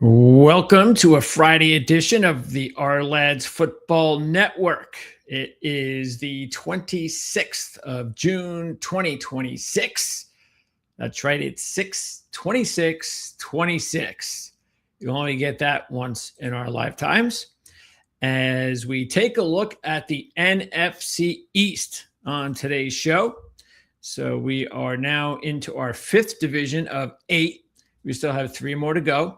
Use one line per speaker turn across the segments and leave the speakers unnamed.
Welcome to a Friday edition of the Our Lads Football Network. It is the 26th of June, 2026. That's right, it's 6/26/26. You only get that once in our lifetimes. As we take a look at the NFC East on today's show. So we are now into our fifth division of 8. We still have 3 more to go.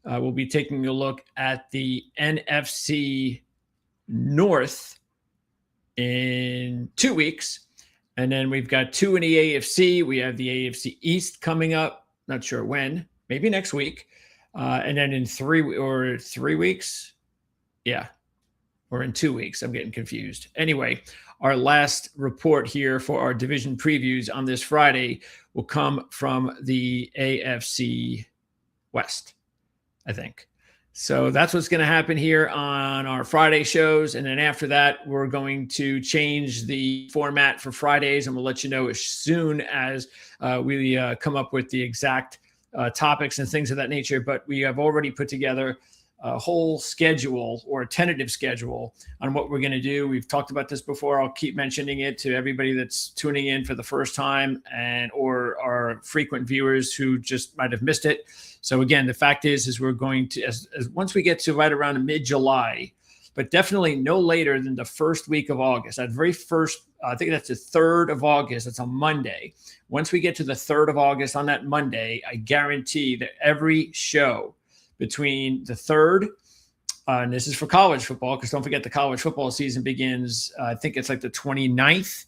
We'll be taking a look at the NFC North in 2 weeks. And then we've got 2 in the AFC. We have the AFC East coming up. Not sure when. Maybe next week. And then in 3 weeks. Yeah. Or in 2 weeks. I'm getting confused. Anyway, our last report here for our division previews on this Friday will come from the AFC West, I think. So that's what's going to happen here on our Friday shows. And then after that, we're going to change the format for Fridays, and we'll let you know as soon as we come up with the exact topics and things of that nature. But we have already put together a whole schedule or a tentative schedule on what we're going to do. We've talked about this before. I'll keep mentioning it to everybody that's tuning in for the first time and or our frequent viewers who just might have missed it. So again, the fact is we're going to, as once we get to right around mid-July, but definitely no later than the first week of August. That very first, I think that's the 3rd of August. That's a Monday. Once we get to the 3rd of August on that Monday, I guarantee that every show between the 3rd, and this is for college football, because don't forget the college football season begins, I think it's like the 29th.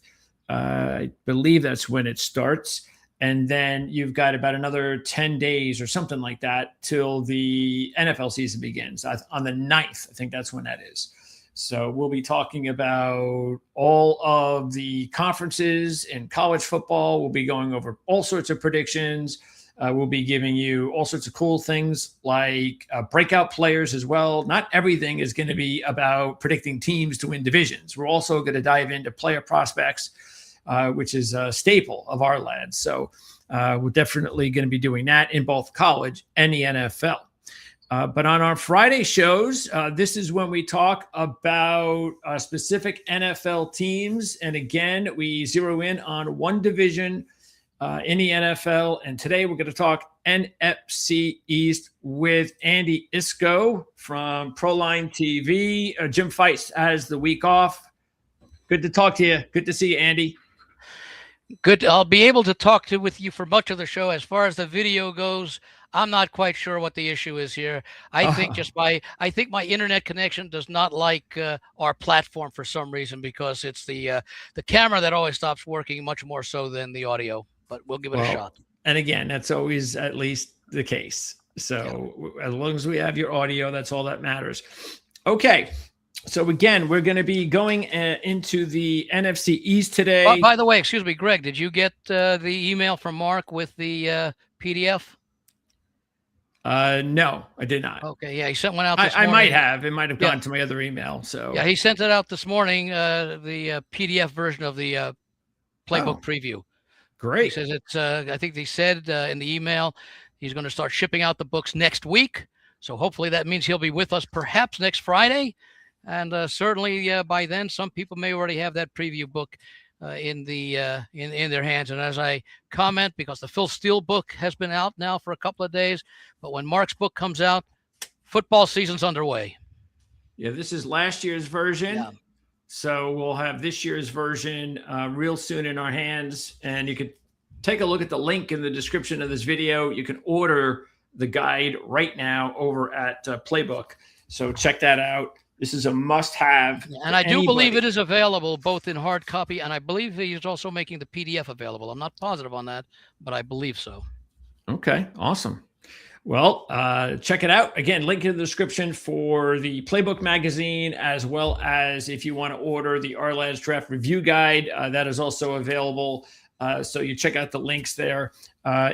I believe that's when it starts. And then you've got about another 10 days or something like that till the NFL season begins on the 9th. I think that's when that is. So we'll be talking about all of the conferences in college football. We'll be going over all sorts of predictions. We'll be giving you all sorts of cool things like breakout players as well. Not everything is going to be about predicting teams to win divisions. We're also going to dive into player prospects, which is a staple of our lads. So we're definitely going to be doing that in both college and the NFL. But on our Friday shows, this is when we talk about specific NFL teams. And again, we zero in on one division in the NFL. And today we're going to talk NFC East with Andy Isco from Proline TV. Jim Feist has the week off. Good to talk to you. Good to see you, Andy.
Good. I'll be able to talk with you for much of the show. As far as the video goes, I'm not quite sure what the issue is here. I think my internet connection does not like our platform for some reason, because it's the camera that always stops working much more so than the audio. But we'll give it a shot.
And again, that's always at least the case. So as long as we have your audio, that's all that matters. Okay. So again, we're going to be going into the NFC East today.
Oh, by the way, excuse me, Greg, did you get the email from Mark with the PDF?
No, I did not.
Okay, yeah, he sent one out this morning.
I might have. It might have gone to my other email. So
yeah, he sent it out this morning, the PDF version of the playbook preview.
Great.
He says it's, I think they said in the email, he's going to start shipping out the books next week. So hopefully that means he'll be with us perhaps next Friday. And certainly by then, some people may already have that preview book in their hands. And as I comment, because the Phil Steele book has been out now for a couple of days, but when Mark's book comes out, football season's underway.
Yeah, this is last year's version. Yeah. So we'll have this year's version real soon in our hands. And you can take a look at the link in the description of this video. You can order the guide right now over at Playbook. So check that out. This is a must-have.
And I do believe it is available both in hard copy, and I believe he's also making the PDF available. I'm not positive on that, but I believe so.
Okay, awesome. Well, check it out. Again, link in the description for the Playbook magazine, as well as if you want to order the Our Lads Draft Review Guide, that is also available. So you check out the links there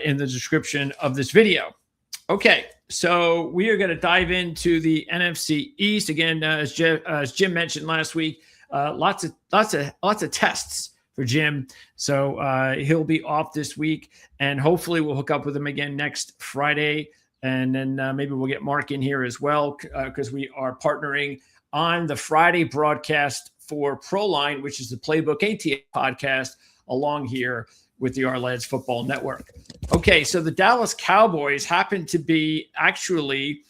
in the description of this video. Okay, so we are going to dive into the NFC East again. As Jim mentioned last week, lots of tests for Jim. So he'll be off this week, and hopefully we'll hook up with him again next Friday And then maybe we'll get Mark in here as well, because we are partnering on the Friday broadcast for ProLine, which is the Playbook ATL podcast, along here with the Our Lads Football Network. Okay, so the Dallas Cowboys happen to be actually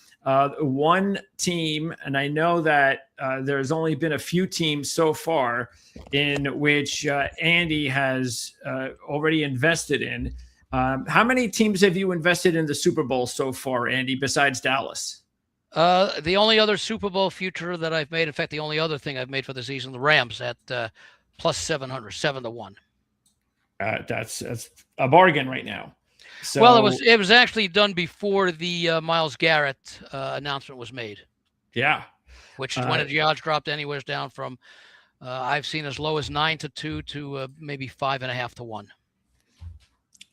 one team, and I know that there's only been a few teams so far in which Andy has already invested in. How many teams have you invested in the Super Bowl so far, Andy, besides Dallas?
The only other Super Bowl future that I've made, in fact, the only other thing I've made for the season, the Rams at plus 700, 7-1.
That's a bargain right now. So,
well, it was actually done before the Myles Garrett announcement was made.
Yeah,
which is when the odds dropped anywhere down from I've seen as low as 9-2 to maybe 5.5 to 1.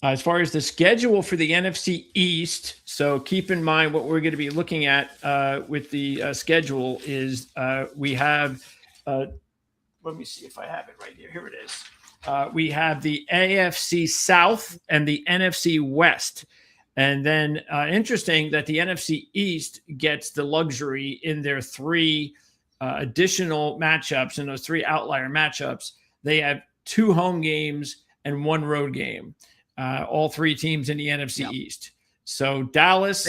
As far as the schedule for the NFC East, so keep in mind what we're going to be looking at with the schedule is we have, let me see if I have it right here. Here it is. We have the AFC South and the NFC West. And then interesting that the NFC East gets the luxury in their three additional matchups, and those three outlier matchups. They have 2 home games and 1 road game. All 3 teams in the NFC East. So Dallas,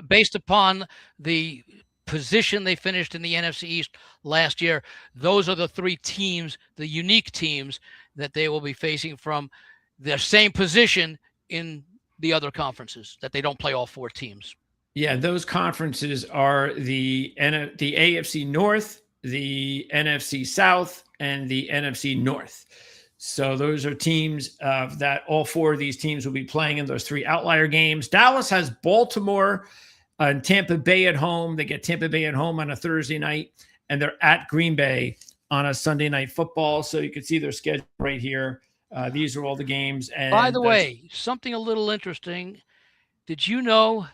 based upon the position they finished in the NFC East last year, those are the 3 teams, the unique teams that they will be facing from their same position in the other conferences, that they don't play all 4 teams.
Yeah, those conferences are the AFC North, the NFC South, and the NFC North. So those are teams that all 4 of these teams will be playing in those 3 outlier games. Dallas has Baltimore and Tampa Bay at home. They get Tampa Bay at home on a Thursday night, and they're at Green Bay on a Sunday Night Football. So you can see their schedule right here. These are all the games. And
by the way, something a little interesting. Did you know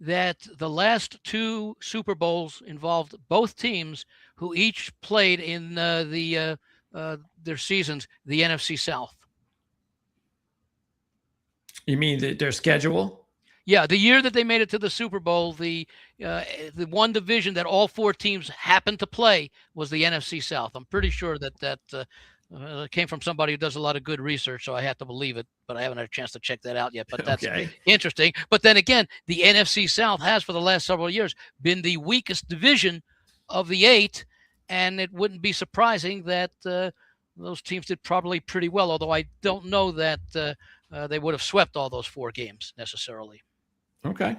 that the last 2 Super Bowls involved both teams who each played in their seasons, the NFC South?
You mean their schedule?
Yeah, the year that they made it to the Super Bowl, the one division that all 4 teams happened to play was the NFC South. I'm pretty sure that came from somebody who does a lot of good research, so I have to believe it, but I haven't had a chance to check that out yet. But that's interesting. But then again, the NFC South has for the last several years been the weakest division of the 8, and it wouldn't be surprising that those teams did probably pretty well, although I don't know that they would have swept all those 4 games necessarily.
Okay.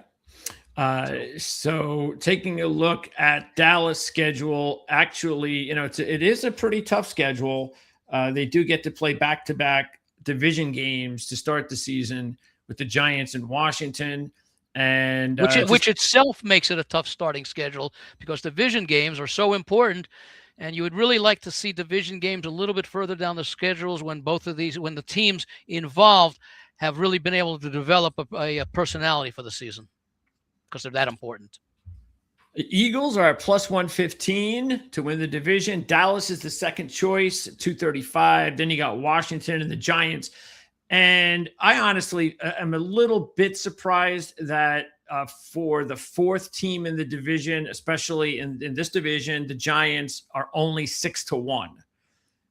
So taking a look at Dallas' schedule, actually, it is a pretty tough schedule. They do get to play back-to-back division games to start the season with the Giants in Washington. And
which itself makes it a tough starting schedule because division games are so important. And you would really like to see division games a little bit further down the schedules when when the teams involved have really been able to develop a personality for the season because they're that important.
The Eagles are at plus 115 to win the division. Dallas is the second choice, 235. Then you got Washington and the Giants. And I honestly am a little bit surprised that for the 4th team in the division, especially in this division, the Giants are only 6-1.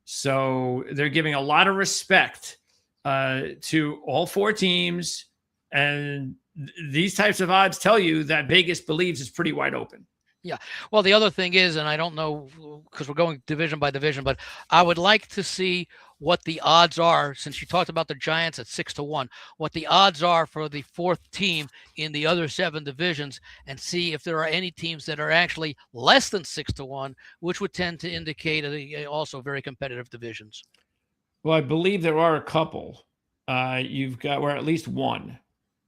So they're giving a lot of respect to all 4 teams. And these types of odds tell you that Vegas believes it's pretty wide open.
Yeah. Well, the other thing is, and I don't know because we're going division by division, but I would like to see what the odds are, since you talked about the Giants at 6-1, what the odds are for the 4th team in the other 7 divisions, and see if there are any teams that are actually less than 6-1, which would tend to indicate also very competitive divisions.
Well, I believe there are a couple. You've got, or at least one.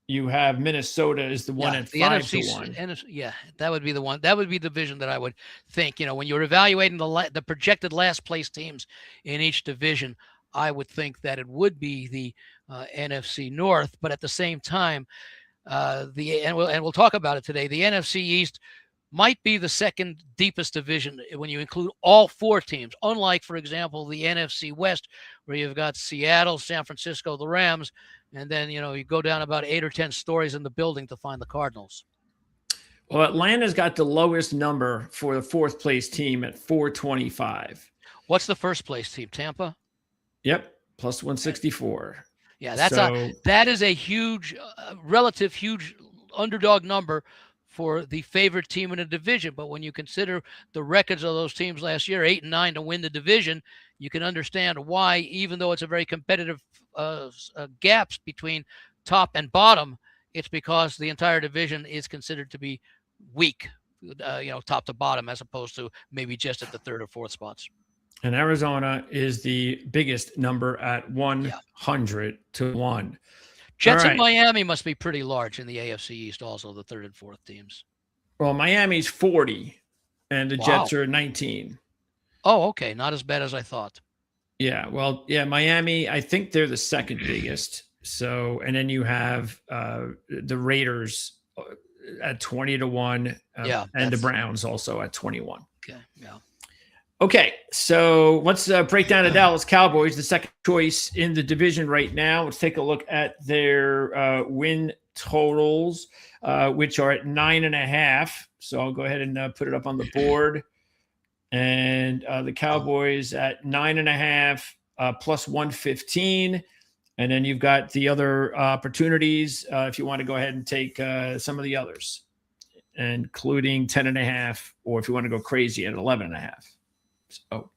You have Minnesota is the one at 5-1.
Yeah, that would be the one. That would be the division that I would think. When you're evaluating the projected last place teams in each division, I would think that it would be the NFC North. But at the same time, we'll talk about it today. The NFC East might be the second deepest division when you include all 4 teams. Unlike, for example, the NFC West, where you've got Seattle, San Francisco, the Rams, And then, you go down about 8 or 10 stories in the building to find the Cardinals.
Well, Atlanta's got the lowest number for the fourth place team at 425.
What's the first place team? Tampa?
Yep, plus 164.
Yeah, that is a huge, relative huge underdog number for the favorite team in the division. But when you consider the records of those teams last year, 8-9 to win the division, you can understand why, even though it's a very competitive gaps between top and bottom, it's because the entire division is considered to be weak, top to bottom, as opposed to maybe just at the third or fourth spots.
And Arizona is the biggest number at 100 to 1.
Jets and Miami must be pretty large in the AFC East, also the third and fourth teams.
Well, Miami's 40, and the Jets are 19.
Oh, okay. Not as bad as I thought.
Yeah. Well, yeah, Miami, I think they're the second biggest. So, and then you have the Raiders at 20 to 1. And the Browns also at 21.
Okay. Yeah.
Okay, so let's break down the Dallas Cowboys, the second choice in the division right now. Let's take a look at their win totals, which are at 9.5. So I'll go ahead and put it up on the board. And the Cowboys at 9.5 plus 115. And then you've got the other opportunities if you want to go ahead and take some of the others, including 10.5, or if you want to go crazy at 11.5. So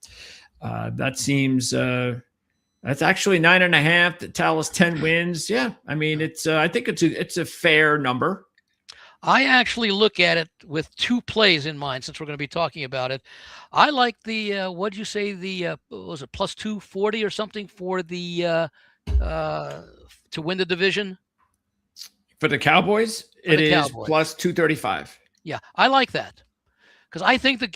that seems that's actually 9.5. The Dallas 10 wins. Yeah, I mean it's I think it's a fair number.
I actually look at it with two plays in mind, since we're going to be talking about it. I like the what did you say, the was it plus 240 or something for the to win the division
for the Cowboys? It is plus 235.
Yeah, I like that. Because I think the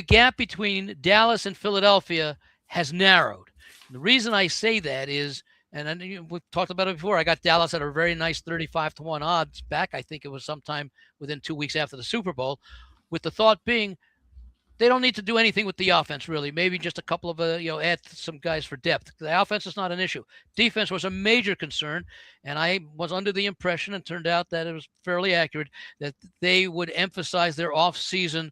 gap between Dallas and Philadelphia has narrowed. And the reason I say that is, and we've talked about it before, I got Dallas at a very nice 35 to 1 odds back. I think it was sometime within 2 weeks after the Super Bowl, with the thought being they don't need to do anything with the offense, really. Maybe just a couple of, add some guys for depth. The offense is not an issue. Defense was a major concern, and I was under the impression, and turned out that it was fairly accurate, that they would emphasize their offseason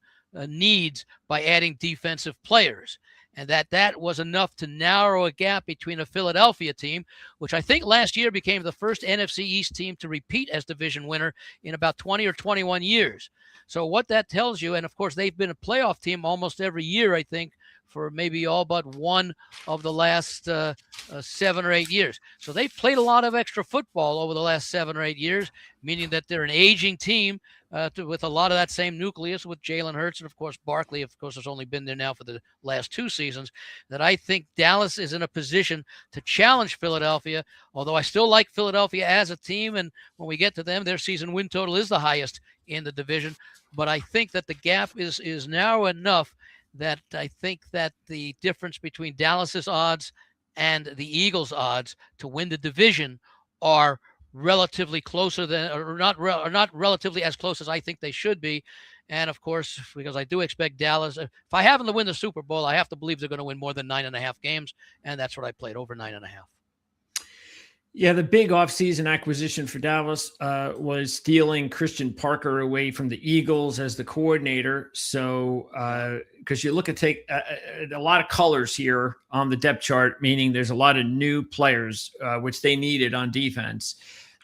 needs by adding defensive players, and that was enough to narrow a gap between a Philadelphia team, which I think last year became the first NFC East team to repeat as division winner in about 20 or 21 years. So what that tells you, and of course they've been a playoff team almost every year, I think, for maybe all but one of the last 7 or 8 years. So they've played a lot of extra football over the last 7 or 8 years, meaning that they're an aging team with a lot of that same nucleus with Jalen Hurts, and of course Barkley, of course, has only been there now for the last 2 seasons, that I think Dallas is in a position to challenge Philadelphia, although I still like Philadelphia as a team, and when we get to them, their season win total is the highest in the division. But I think that the gap is narrow enough that I think that the difference between Dallas's odds and the Eagles' odds to win the division are relatively closer than, or not relatively as close as I think they should be. And of course, because I do expect Dallas, if I have them to win the Super Bowl, I have to believe they're going to win more than 9.5 games. And that's what I played, over 9.5.
Yeah, the big offseason acquisition for Dallas was stealing Christian Parker away from the Eagles as the coordinator. So, because you look at a lot of colors here on the depth chart, meaning there's a lot of new players, which they needed on defense.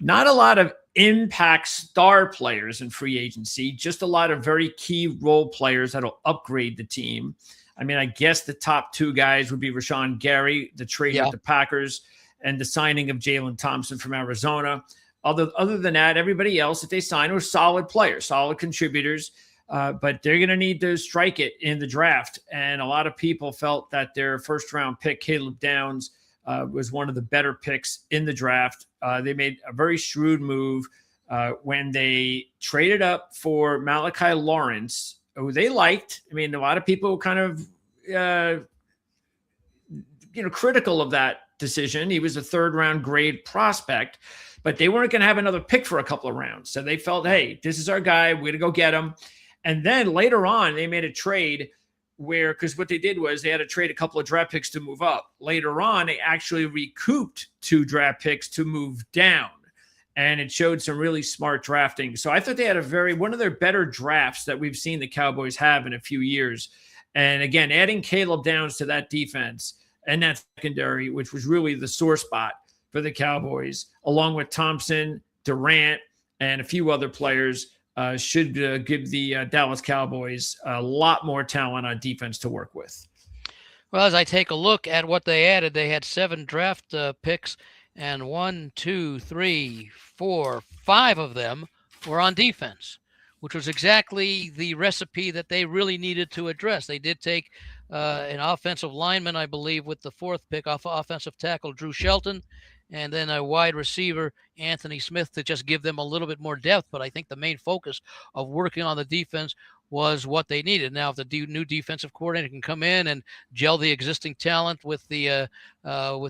Not a lot of impact star players in free agency, just a lot of very key role players that'll upgrade the team. I mean, I guess the top 2 guys would be Rashawn Gary, the trade with the Packers, and the signing of Jalen Thompson from Arizona. Other than that, everybody else that they signed were solid players, solid contributors, but they're going to need to strike it in the draft. And a lot of people felt that their first-round pick, Caleb Downs, was one of the better picks in the draft. They made a very shrewd move when they traded up for Malachi Lawrence, who they liked. I mean, a lot of people kind of, critical of that decision. He was a 3rd-round grade prospect, but they weren't going to have another pick for a couple of rounds. So they felt, hey, this is our guy. We're going to go get him. And then later on, they made a trade where, because what they did was they had to trade a couple of draft picks to move up. Later on, they actually recouped 2 draft picks to move down. And it showed some really smart drafting. So I thought they had one of their better drafts that we've seen the Cowboys have in a few years. And again, adding Caleb Downs to that defense and that secondary, which was really the sore spot for the Cowboys, along with Thompson, Durant, and a few other players, should give the Dallas Cowboys a lot more talent on defense to work with.
Well, as I take a look at what they added, they had 7 draft picks, and 1, 2, 3, 4, 5 of them were on defense, which was exactly the recipe that they really needed to address. They did take an offensive lineman, I believe, with the 4th pick, off offensive tackle Drew Shelton, and then a wide receiver, Anthony Smith, to just give them a little bit more depth. But I think the main focus of working on the defense was what they needed. Now, if the new defensive coordinator can come in and gel the existing talent with the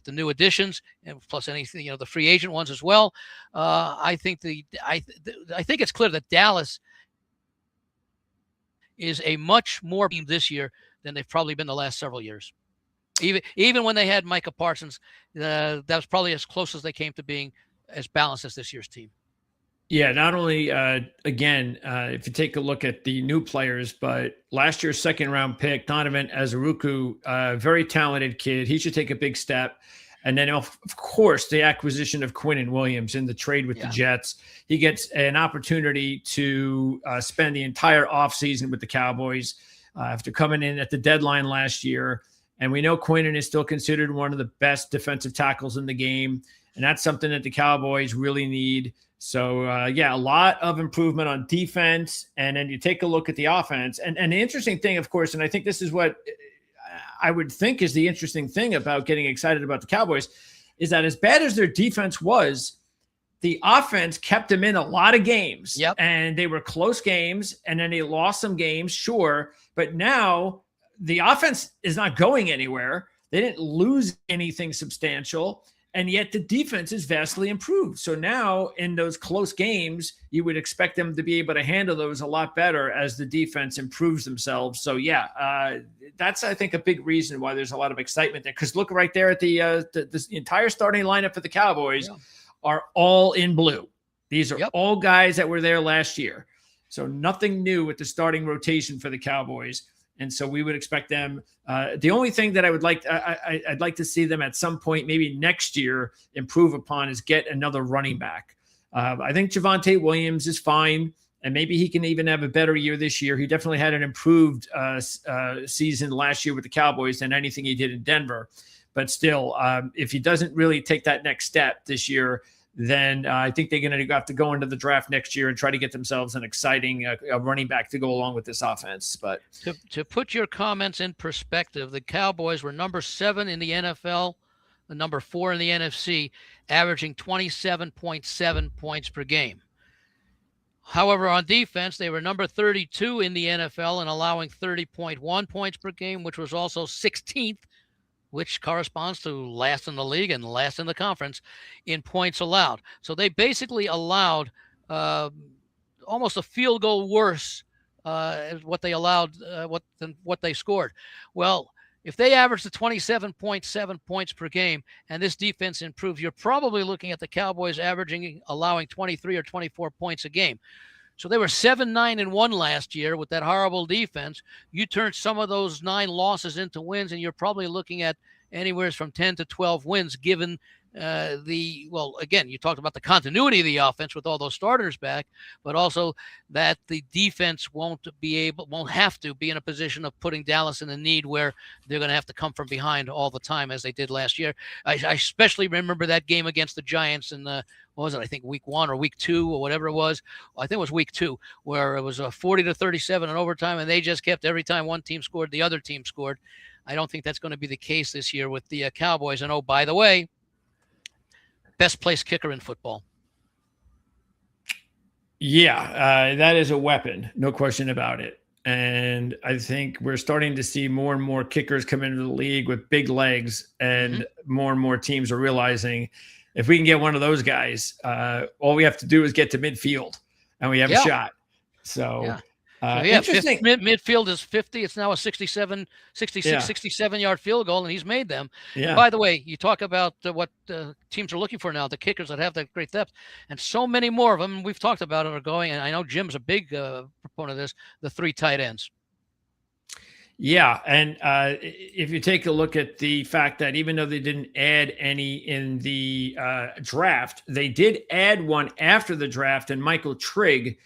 new additions, and plus anything, the free agent ones as well, I think I think it's clear that Dallas is a much more team this year than they've probably been the last several years. Even when they had Micah Parsons, that was probably as close as they came to being as balanced as this year's team.
Yeah, not only, if you take a look at the new players, but last year's 2nd-round pick, Donovan Azuruku, very talented kid. He should take a big step. And then, of course, the acquisition of Quinnen Williams in the trade with the Jets. He gets an opportunity to spend the entire offseason with the Cowboys after coming in at the deadline last year. And we know Quinnen is still considered one of the best defensive tackles in the game. And that's something that the Cowboys really need. So, a lot of improvement on defense. And then you take a look at the offense. And the interesting thing, of course, and I think this is what I would think is the interesting thing about getting excited about the Cowboys, is that as bad as their defense was, the offense kept them in a lot of games.
Yep.
And they were close games, and then they lost some games, sure. But now the offense is not going anywhere. They didn't lose anything substantial, and yet the defense is vastly improved. So now in those close games, you would expect them to be able to handle those a lot better as the defense improves themselves. So that's, I think, a big reason why there's a lot of excitement there. Because look right there at the entire starting lineup for the Cowboys are all in blue. These are all guys that were there last year. So nothing new with the starting rotation for the Cowboys. And so we would expect them. The only thing that I would like, I'd like to see them at some point, maybe next year, improve upon is get another running back. I think Javonte Williams is fine, and maybe he can even have a better year this year. He definitely had an improved season last year with the Cowboys than anything he did in Denver. But still, if he doesn't really take that next step this year, then I think they're going to have to go into the draft next year and try to get themselves an exciting running back to go along with this offense. But
to put your comments in perspective, the Cowboys were number 7 in the NFL, number 4 in the NFC, averaging 27.7 points per game. However, on defense, they were number 32 in the NFL and allowing 30.1 points per game, which was also 16th, which corresponds to last in the league and last in the conference in points allowed. So they basically allowed almost a field goal worse what they allowed than what they scored. Well, if they average the 27.7 points per game and this defense improves, you're probably looking at the Cowboys allowing 23 or 24 points a game. So they were 7-9-1 last year with that horrible defense. You turn some of those 9 losses into wins, and you're probably looking at anywhere from 10 to 12 wins, given again, you talked about the continuity of the offense with all those starters back, but also that the defense won't have to be in a position of putting Dallas in a need where they're going to have to come from behind all the time as they did last year. I especially remember that game against the Giants in what was it? I think week 1 or week 2 or whatever it was. I think it was week 2, where it was a 40-37 in overtime, and they just kept, every time one team scored, the other team scored. I don't think that's going to be the case this year with the Cowboys. And oh, by the way, best placed kicker in football.
Yeah, that is a weapon, no question about it. And I think we're starting to see more and more kickers come into the league with big legs, and more and more teams are realizing if we can get one of those guys, all we have to do is get to midfield and we have a shot. So
So
Interesting.
Midfield is 50. It's now a 66, 67-yard field goal, and he's made them. Yeah. And by the way, you talk about what teams are looking for now, the kickers that have that great depth, and so many more of them, we've talked about it, are going, and I know Jim's a big proponent of this, the 3 tight ends.
Yeah, and if you take a look at the fact that even though they didn't add any in the draft, they did add one after the draft, and Michael Trigg,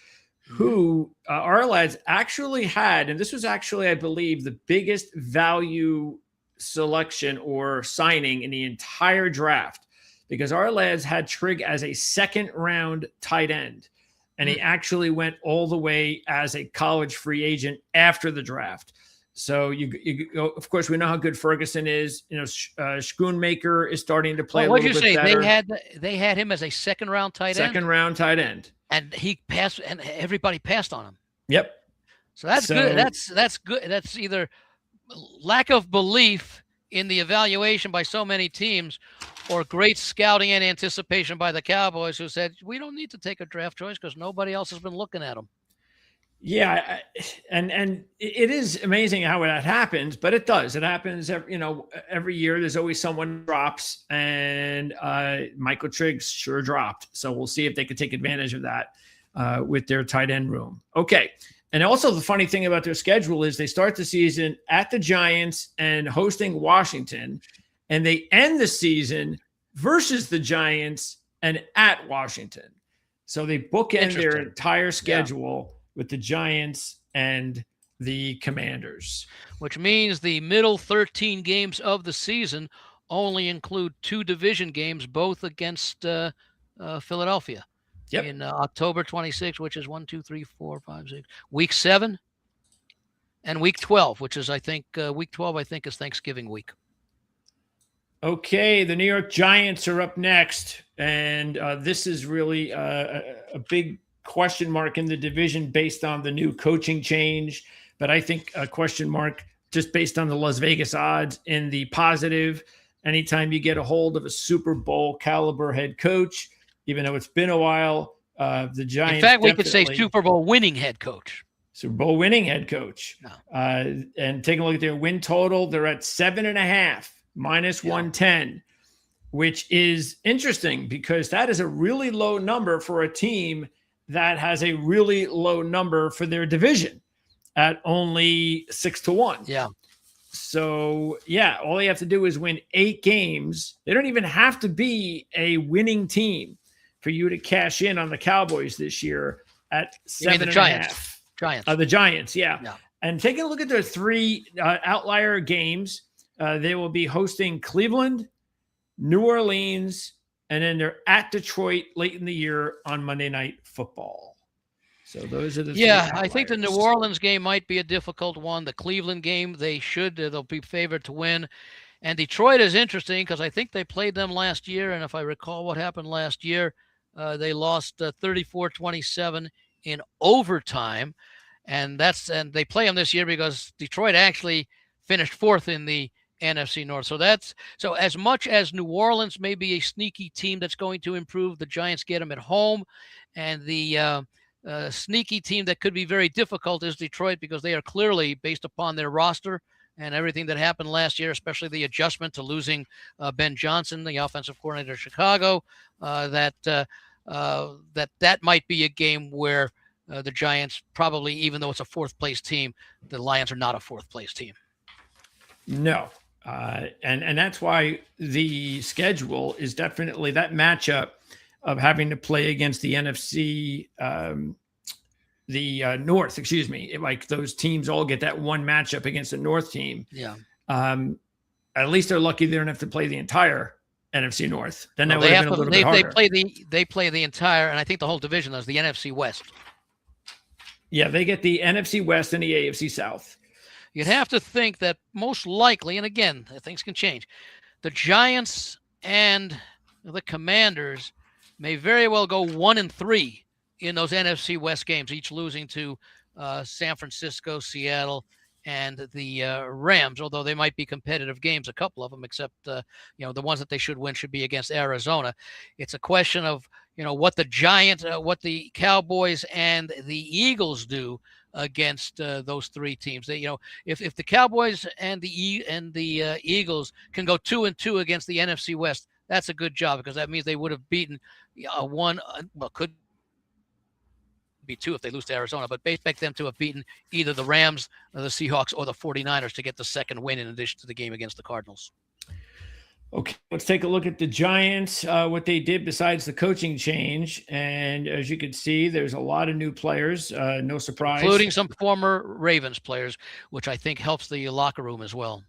who our lads actually had, and this was actually, I believe, the biggest value selection or signing in the entire draft, because our lads had Trigg as a 2nd-round tight end, and he actually went all the way as a college free agent after the draft. So you go, of course, we know how good Ferguson is. You know, Schoonmaker is starting to play a little bit better.
They had him as a 2nd-round tight end.
2nd-round tight end.
And he passed, and everybody passed on him.
Yep.
So that's good. That's good. That's either lack of belief in the evaluation by so many teams, or great scouting and anticipation by the Cowboys, who said, we don't need to take a draft choice because nobody else has been looking at them.
Yeah, and it is amazing how that happens, but it does. It happens every year. There's always someone drops, and Michael Trigg sure dropped. So we'll see if they could take advantage of that with their tight end room. Okay, and also the funny thing about their schedule is they start the season at the Giants and hosting Washington, and they end the season versus the Giants and at Washington. So they bookend their entire schedule with the Giants and the Commanders.
Which means the middle 13 games of the season only include 2 division games, both against Philadelphia.
Yep.
In October 26, which is 1, 2, 3, 4, 5, 6. Week 7 and Week 12, which is, I think, Week 12, I think, is Thanksgiving week.
Okay, the New York Giants are up next, and this is really a big question mark in the division based on the new coaching change, but I think a question mark just based on the Las Vegas odds in the positive. Anytime you get a hold of a Super Bowl caliber head coach, even though it's been a while, the Giants.
In fact, we could say Super Bowl winning head coach.
Super Bowl winning head coach.
No.
And taking a look at their win total, they're at 7.5, minus 110, which is interesting because that is a really low number for a team that has a really low number for their division at only 6-1.
Yeah.
So, all they have to do is win 8 games. They don't even have to be a winning team for you to cash in on the Cowboys this year at 7.5. The Giants, yeah. And taking a look at their 3 outlier games, they will be hosting Cleveland, New Orleans, and then they're at Detroit late in the year on Monday Night Football. So those are the 3 outliers.
I think the New Orleans game might be a difficult one. The Cleveland game, they'll be favored to win. And Detroit is interesting because I think they played them last year. And if I recall what happened last year, they lost 34-27 in overtime. And they play them this year because Detroit actually finished 4th in the NFC North. So as much as New Orleans may be a sneaky team that's going to improve, the Giants get them at home, and the sneaky team that could be very difficult is Detroit, because they are clearly, based upon their roster and everything that happened last year, especially the adjustment to losing Ben Johnson, the offensive coordinator of Chicago, that might be a game where the Giants probably, even though it's a 4th place team, the Lions are not a 4th place team.
No. And that's why the schedule is definitely that matchup of having to play against the NFC, North, excuse me. Like those teams all get that one matchup against the North team.
Yeah.
At least they're lucky they don't have to play the entire NFC North. Then that would have been a little bit harder.
They play the entire, and I think the whole division is the NFC West.
Yeah, they get the NFC West and the AFC South.
You'd have to think that most likely, and again, things can change, the Giants and the Commanders may very well go 1-3 in those NFC West games, each losing to San Francisco, Seattle, and the Rams, although they might be competitive games, a couple of them, except the ones that they should win should be against Arizona. It's a question of what the Cowboys and the Eagles do against those three teams. They, if the Cowboys and the Eagles can go 2-2 against the NFC West, that's a good job, because that means they would have beaten could be two if they lose to Arizona, but they expect them to have beaten either the Rams, or the Seahawks, or the 49ers to get the second win in addition to the game against the Cardinals.
Okay, let's take a look at the Giants, what they did besides the coaching change. And as you can see, there's a lot of new players, no surprise.
Including some former Ravens players, which I think helps the locker room as well.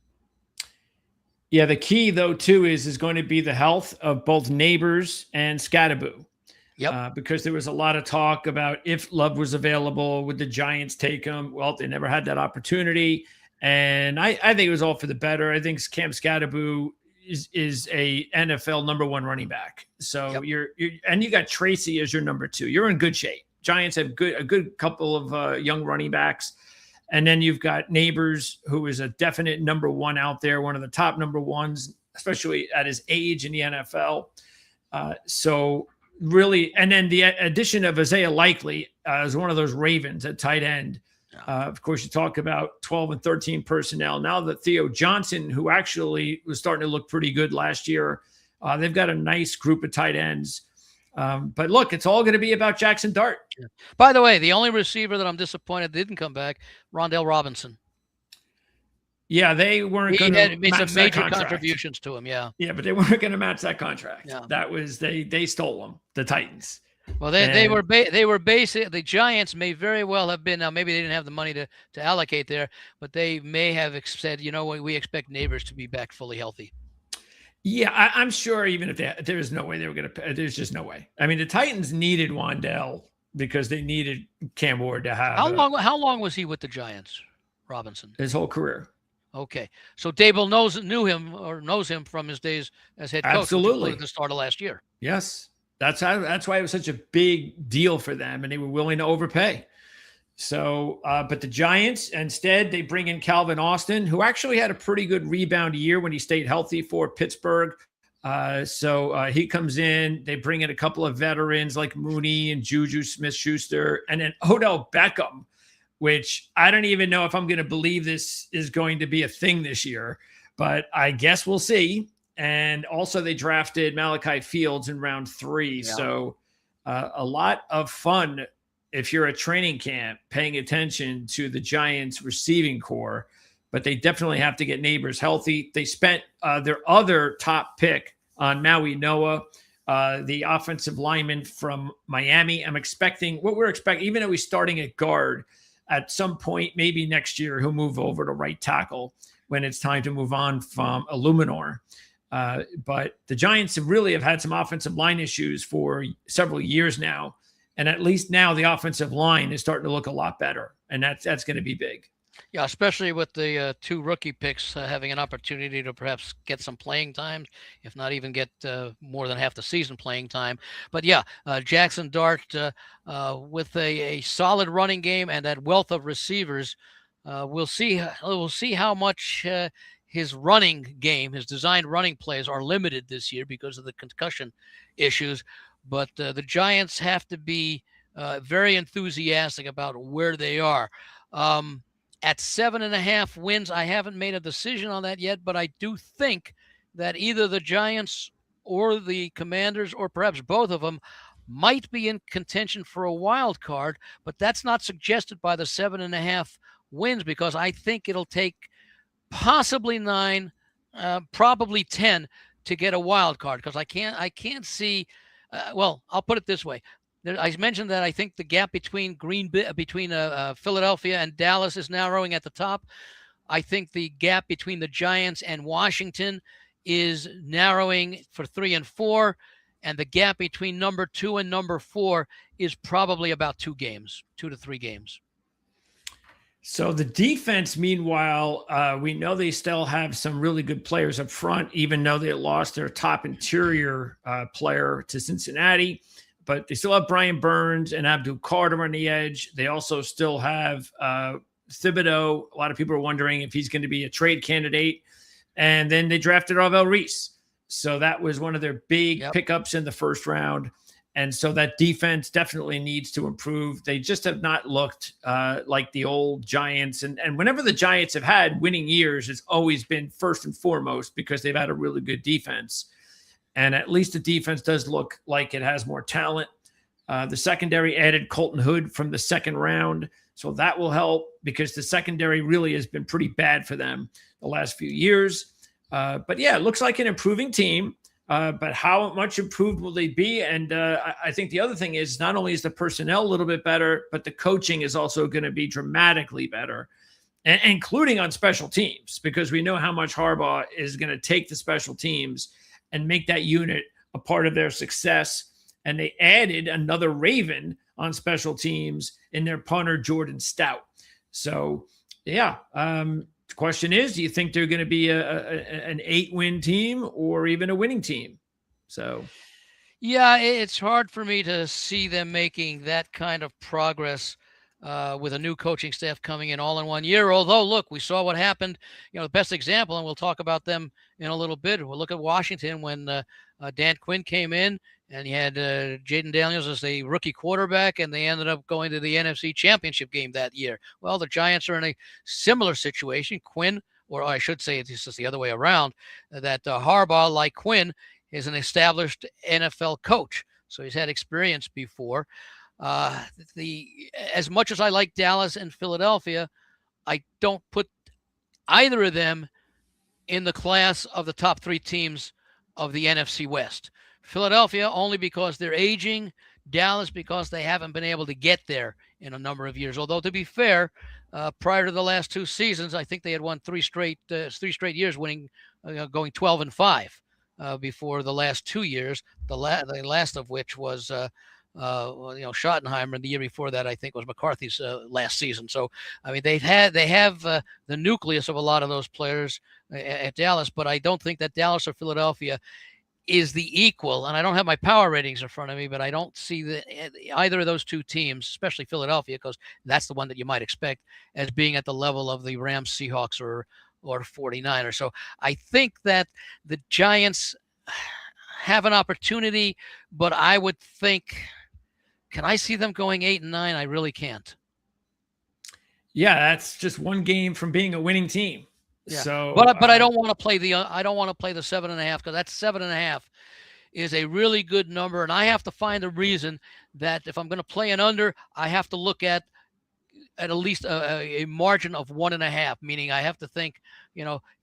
Yeah, the key, though, too, is going to be the health of both Neighbors and Scatterboo.
Yep.
Because there was a lot of talk about if Love was available, would the Giants take him? Well, they never had that opportunity. And I think it was all for the better. I think Cam Scatterboo is a NFL #1 running back. So
yep.
you got Tracy as your number 2. You're in good shape. Giants have a good couple of young running backs. And then you've got Neighbors, who is a definite #1 out there, one of the top #1s, especially at his age in the NFL. So really, and then the addition of Isaiah Likely as one of those Ravens at tight end. Of course, you talk about 12 and 13 personnel. Now that Theo Johnson, who actually was starting to look pretty good last year, they've got a nice group of tight ends. But look, it's all going to be about Jackson Dart.
By the way, the only receiver that I'm disappointed didn't come back, Rondell Robinson.
Yeah, they weren't going to
made some major contributions to him. Yeah,
but they weren't going to match that contract.
Yeah.
That was they stole them, the Titans.
Well, they were basically, the Giants may very well have been. Now, maybe they didn't have the money to allocate there, but they may have said, we expect Neighbors to be back fully healthy.
Yeah, I'm sure even if there's no way they were going to. There's just no way. I mean, the Titans needed Wandell because they needed Cam Ward to have.
How long was he with the Giants, Robinson?
His whole career.
Okay, so Dable knows him from his days as head coach.
Absolutely,
at the start of last year.
Yes, that's why it was such a big deal for them, and they were willing to overpay. So, but the Giants, instead, they bring in Calvin Austin, who actually had a pretty good rebound year when he stayed healthy for Pittsburgh. So he comes in. They bring in a couple of veterans like Mooney and Juju Smith-Schuster, and then Odell Beckham, which I don't even know if I'm going to believe this is going to be a thing this year, but I guess we'll see. And also they drafted Malachi Fields in round 3. Yeah. So a lot of fun if you're at training camp paying attention to the Giants receiving core, but they definitely have to get Neighbors healthy. They spent their other top pick on Maui Noah, the offensive lineman from Miami. We're expecting, even though he's starting at guard, at some point, maybe next year, he'll move over to right tackle when it's time to move on from Illuminor. But the Giants have had some offensive line issues for several years now. And at least now the offensive line is starting to look a lot better. And that's going to be big.
Yeah, especially with the 2 rookie picks having an opportunity to perhaps get some playing time, if not even get more than half the season playing time. But yeah, Jackson Dart with a solid running game and that wealth of receivers, we'll see how much his running game, his designed running plays are limited this year because of the concussion issues. But the Giants have to be very enthusiastic about where they are. At 7.5 wins, I haven't made a decision on that yet, but I do think that either the Giants or the Commanders, or perhaps both of them, might be in contention for a wild card. But that's not suggested by the 7.5 wins, because I think it'll take possibly 9, probably 10 to get a wild card. Because I can't see. Well, I'll put it this way. I mentioned that I think the gap between Philadelphia and Dallas is narrowing at the top. I think the gap between the Giants and Washington is narrowing for 3 and 4, and the gap between number 2 and number 4 is probably about 2 to 3 games.
So the defense, meanwhile, we know they still have some really good players up front, even though they lost their top interior player to Cincinnati. But they still have Brian Burns and Abdul Carter on the edge. They also still have Thibodeau. A lot of people are wondering if he's going to be a trade candidate. And then they drafted Arvell Reese. So that was one of their big pickups in the first round. And so that defense definitely needs to improve. They just have not looked like the old Giants. And whenever the Giants have had winning years, it's always been first and foremost because they've had a really good defense. And at least the defense does look like it has more talent. The secondary added Colton Hood from the second round. So that will help because the secondary really has been pretty bad for them the last few years. But yeah, it looks like an improving team. But how much improved will they be? And I think the other thing is not only is the personnel a little bit better, but the coaching is also going to be dramatically better, and including on special teams, because we know how much Harbaugh is going to take the special teams and make that unit a part of their success. And they added another Raven on special teams in their punter, Jordan Stout. So, yeah. The question is, do you think they're going to be an 8-win team or even a winning team? So,
yeah, it's hard for me to see them making that kind of progress with a new coaching staff coming in all in 1 year. Although, look, we saw what happened. The best example, and we'll talk about them in a little bit. We'll look at Washington when Dan Quinn came in, and he had Jaden Daniels as the rookie quarterback, and they ended up going to the NFC Championship game that year. Well, the Giants are in a similar situation. Quinn, or I should say it's just the other way around, that Harbaugh, like Quinn, is an established NFL coach. So he's had experience before. As much as I like Dallas and Philadelphia, I don't put either of them in the class of the top 3 teams of the NFC West. Philadelphia only because they're aging, Dallas because they haven't been able to get there in a number of years. Although, to be fair, prior to the last 2 seasons, I think they had won 3 straight years, winning, going 12-5 before the last 2 years. The last of which was Schottenheimer, and the year before that I think was McCarthy's last season. So I mean they have the nucleus of a lot of those players at Dallas, but I don't think that Dallas or Philadelphia is the equal. And I don't have my power ratings in front of me, but I don't see either of those 2 teams, especially Philadelphia, because that's the one that you might expect, as being at the level of the Rams, Seahawks, or 49ers. So I think that the Giants have an opportunity, but I would think, can I see them going 8-9? I really can't.
Yeah, that's just one game from being a winning team.
Yeah.
So,
but I don't want to play the 7.5, because that 7.5 is a really good number, and I have to find a reason that if I'm going to play an under, I have to look at least a margin of 1.5. Meaning I have to think,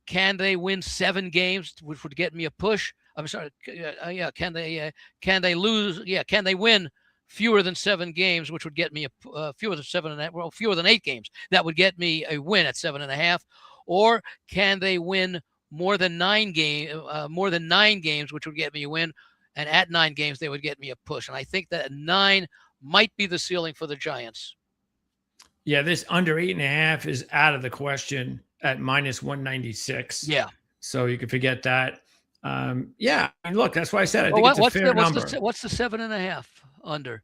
can they win 7 games, which would get me a push? I'm sorry. Can they lose? Yeah. Can they win fewer than 7 games, which would get me fewer than 8 games? That would get me a win at 7.5. Or can they win more than 9 games, which would get me a win? And at 9 games, they would get me a push. And I think that 9 might be the ceiling for the Giants.
Yeah, this under 8.5 is out of the question at -196.
Yeah.
So you can forget that. Yeah, I mean, look, that's why I said I think it's a fair number.
What's the 7.5 under?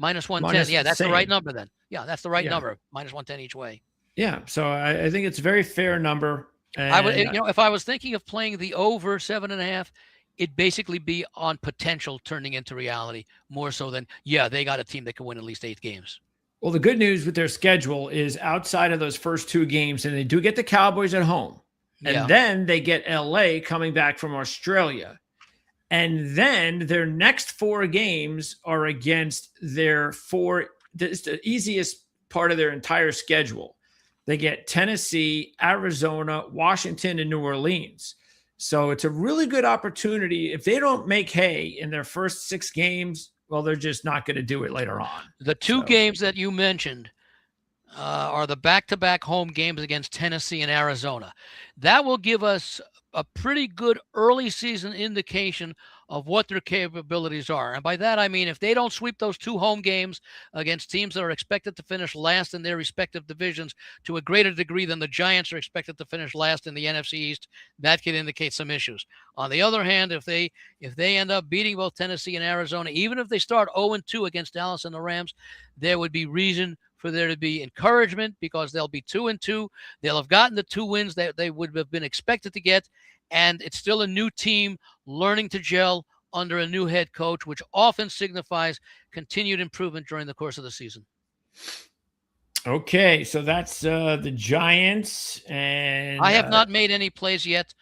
-110. Yeah, that's the right number then. Yeah, that's the right number. -110 each way.
Yeah, so I think it's a very fair number. And
I would, if I was thinking of playing the over 7.5, it'd basically be on potential turning into reality more so than, they got a team that can win at least 8 games.
Well, the good news with their schedule is outside of those first 2 games, and they do get the Cowboys at home, and then they get LA coming back from Australia. And then their next 4 games are against their this is the easiest part of their entire schedule. They get Tennessee, Arizona, Washington, and New Orleans. So it's a really good opportunity. If they don't make hay in their first 6 games, well, they're just not going to do it later on.
The 2 games that you mentioned are the back-to-back home games against Tennessee and Arizona. That will give us a pretty good early season indication of what their capabilities are. And by that, I mean, if they don't sweep those 2 home games against teams that are expected to finish last in their respective divisions to a greater degree than the Giants are expected to finish last in the NFC East, that could indicate some issues. On the other hand, if they end up beating both Tennessee and Arizona, even if they start 0-2 against Dallas and the Rams, there would be reason for there to be encouragement, because they'll be 2-2. They'll have gotten the 2 wins that they would have been expected to get. And it's still a new team learning to gel under a new head coach, which often signifies continued improvement during the course of the season.
Okay, so that's the Giants, and
I have not made any plays yet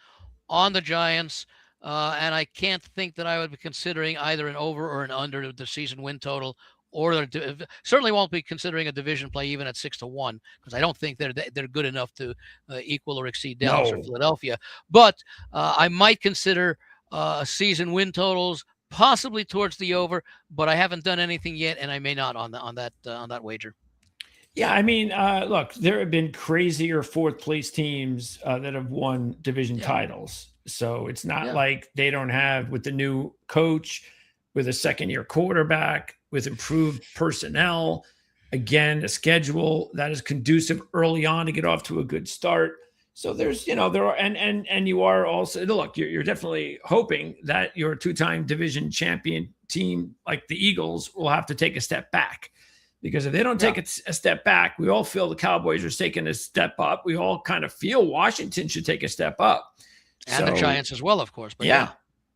on the Giants, and I can't think that I would be considering either an over or an under the season win total, or certainly won't be considering a division play even at 6-1, because I don't think they're good enough to equal or exceed Dallas or Philadelphia. But I might consider season win totals, possibly towards the over, but I haven't done anything yet, and I may not on that wager.
Yeah, I mean, look, there have been crazier fourth place teams that have won division titles. So it's not like they don't have, with the new coach, with a second-year quarterback, with improved personnel, again, a schedule that is conducive early on to get off to a good start. So there's, there are, and you are also, look, you're definitely hoping that your two-time division champion team like the Eagles will have to take a step back. Because if they don't take a step back, we all feel the Cowboys are taking a step up. We all kind of feel Washington should take a step up.
And the Giants as well, of course. But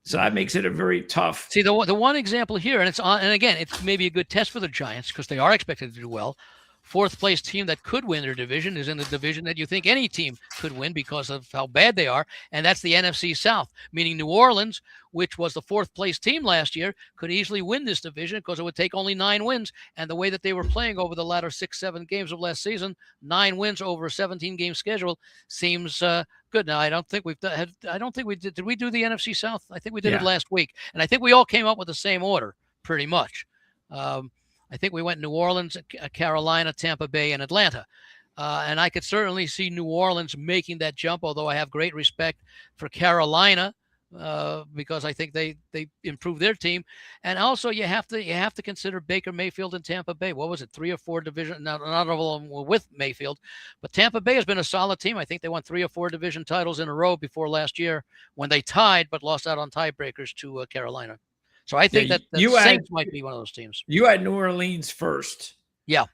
so that makes it a very tough.
See, the one example here, and again, it's maybe a good test for the Giants because they are expected to do well. Fourth place team that could win their division is in the division that you think any team could win because of how bad they are, and that's the NFC South, meaning New Orleans, which was the fourth place team last year, could easily win this division because it would take only 9 wins. And the way that they were playing over the latter 6-7 games of last season, 9 wins over a 17-game schedule seems good. Now, I don't think we did. Did we do the NFC South? I think we did it last week, and I think we all came up with the same order pretty much. I think we went New Orleans, Carolina, Tampa Bay, and Atlanta. And I could certainly see New Orleans making that jump, although I have great respect for Carolina because I think they improved their team. And also you have to consider Baker Mayfield and Tampa Bay. What was it, 3 or 4 division? Not all of them were with Mayfield, but Tampa Bay has been a solid team. I think they won 3 or 4 division titles in a row before last year when they tied but lost out on tiebreakers to Carolina. So I think that the Saints might be one of those teams.
You had New Orleans first.
Yeah.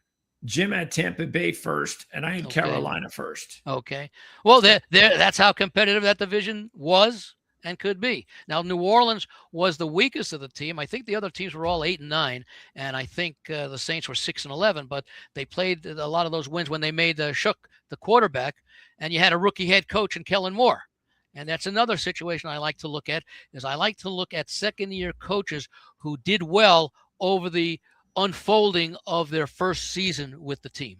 Jim had Tampa Bay first, and I had Carolina first.
Okay. Well, that's how competitive that division was and could be. Now, New Orleans was the weakest of the team. I think the other teams were all 8-9, and I think the Saints were 6-11. But they played a lot of those wins when they made Shook the quarterback, and you had a rookie head coach in Kellen Moore. And that's another situation I like to look at, is I like to look at second-year coaches who did well over the unfolding of their first season with the team,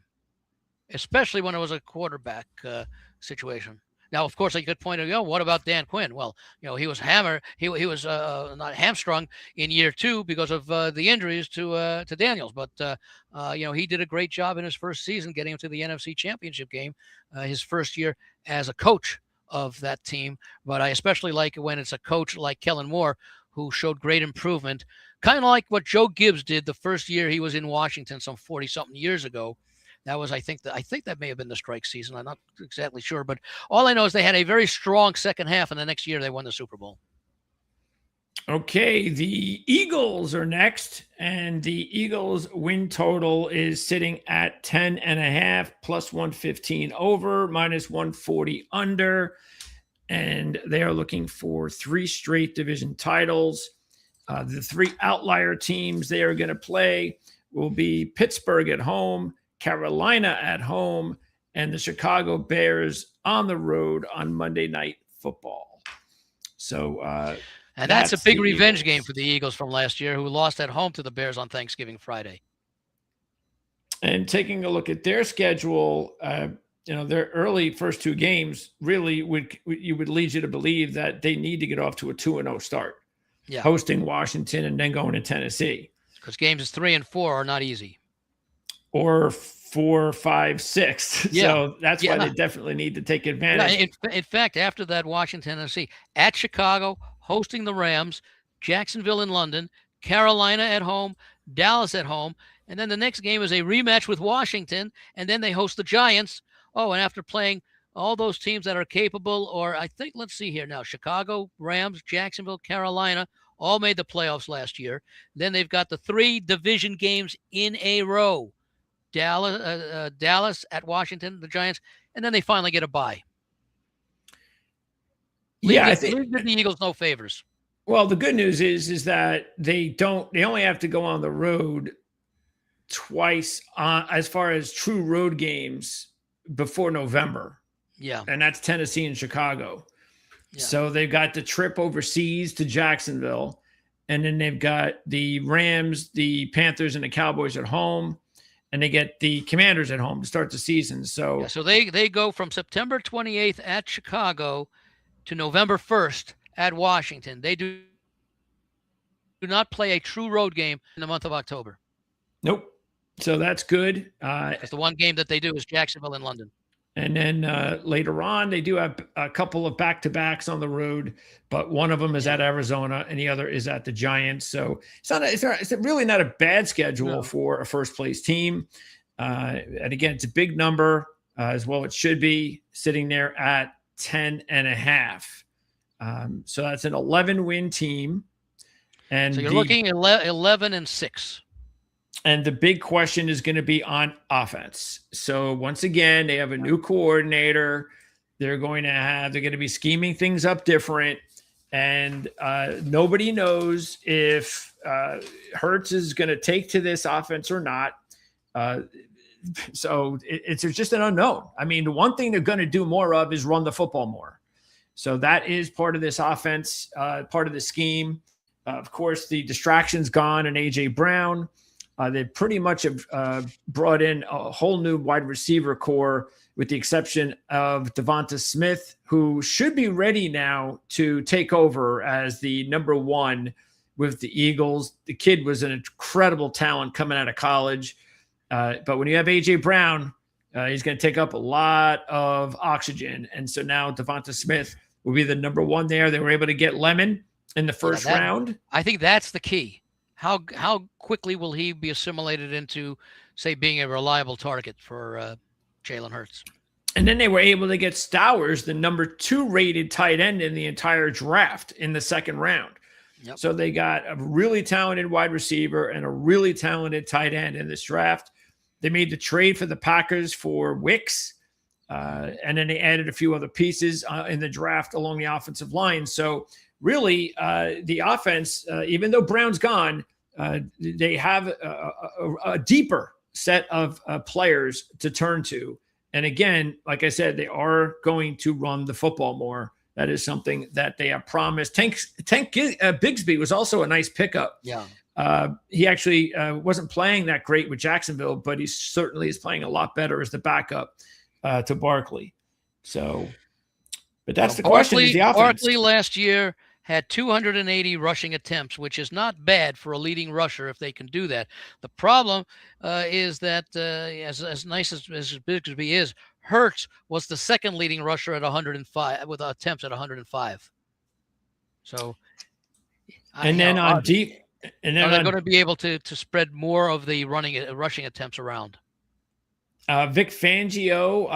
especially when it was a quarterback situation. Now, of course, I could point out, what about Dan Quinn? Well, he was He was not hamstrung in year 2 because of the injuries to Daniels. But, he did a great job in his first season getting him to the NFC Championship game, his first year as a coach of that team. But I especially like it when it's a coach like Kellen Moore who showed great improvement, kind of like what Joe Gibbs did the first year he was in Washington some 40-something years ago. That was, I think that may have been the strike season. I'm not exactly sure, but all I know is they had a very strong second half, and the next year they won the Super Bowl.
Okay, the Eagles are next, and the Eagles win total is sitting at 10.5 plus 115 over, minus 140 under, and they are looking for 3 straight division titles. The 3 outlier teams they are going to play will be Pittsburgh at home, Carolina at home, and the Chicago Bears on the road on Monday Night Football. So,
and that's a big revenge game for the Eagles from last year, who lost at home to the Bears on Thanksgiving Friday.
And taking a look at their schedule, their early first 2 games really would lead you to believe that they need to get off to a 2-0 start. Yeah. Hosting Washington and then going to Tennessee.
Because games 3 and 4 are not easy.
Or 4, 5, 6. Yeah. So that's why they definitely need to take advantage.
Yeah, in fact, after that, Washington, Tennessee, at Chicago, hosting the Rams, Jacksonville in London, Carolina at home, Dallas at home, and then the next game is a rematch with Washington, and then they host the Giants. Oh, and after playing all those teams that are capable, or I think, let's see here now, Chicago, Rams, Jacksonville, Carolina, all made the playoffs last year. Then they've got the 3 division games in a row. Dallas at Washington, the Giants, and then they finally get a bye. I think the Eagles no favors.
Well, the good news is that they only have to go on the road twice as far as true road games before November.
Yeah.
And that's Tennessee and Chicago.
Yeah.
So they've got the trip overseas to Jacksonville, and then they've got the Rams, the Panthers, and the Cowboys at home, and they get the Commanders at home to start the season. So,
so they go from September 28th at Chicago to November 1st at Washington. They do not play a true road game in the month of October.
Nope. So that's good.
Because the one game that they do is Jacksonville and London.
And then later on, they do have a couple of back-to-backs on the road, but one of them is at Arizona and the other is at the Giants. So it's really not a bad schedule for a first-place team. And again, it's a big number as well. It should be sitting there at 10.5. So that's an 11-win team. And
so you're looking at 11-6.
And the big question is going to be on offense. So once again, they have a new coordinator. They're going to be scheming things up different. And nobody knows if Hurts is going to take to this offense or not. So it's just an unknown. I mean, the one thing they're going to do more of is run the football more. So that is part of this offense, part of the scheme. Of course, the distraction's gone and A.J. Brown. They pretty much have brought in a whole new wide receiver core, with the exception of Devonta Smith, who should be ready now to take over as the number one with the Eagles. The kid was an incredible talent coming out of college. But when you have A.J. Brown, he's going to take up a lot of oxygen. And so now Devonta Smith will be the number one there. They were able to get Lemon in the first round.
I think that's the key. How quickly will he be assimilated into, say, being a reliable target for Jalen Hurts?
And then they were able to get Stowers, the number 2 rated tight end in the entire draft, in the second round.
Yep.
So they got a really talented wide receiver and a really talented tight end in this draft. They made the trade for the Packers for Wicks, and then they added a few other pieces in the draft along the offensive line. So really, the offense, even though Brown's gone, they have a deeper set of players to turn to. And again, like I said, they are going to run the football more. That is something that they have promised. Tank Bigsby was also a nice pickup.
Yeah.
He actually wasn't playing that great with Jacksonville, but he certainly is playing a lot better as the backup to Barkley. So, but that's the question, is the offense.
Barkley last year had 280 rushing attempts, which is not bad for a leading rusher if they can do that. The problem is that as nice as Bigsby is, Hurts was the second leading rusher at 105 with attempts at 105. So,
and then on deep, and then
they're going to be able to spread more of the rushing attempts around.
Vic Fangio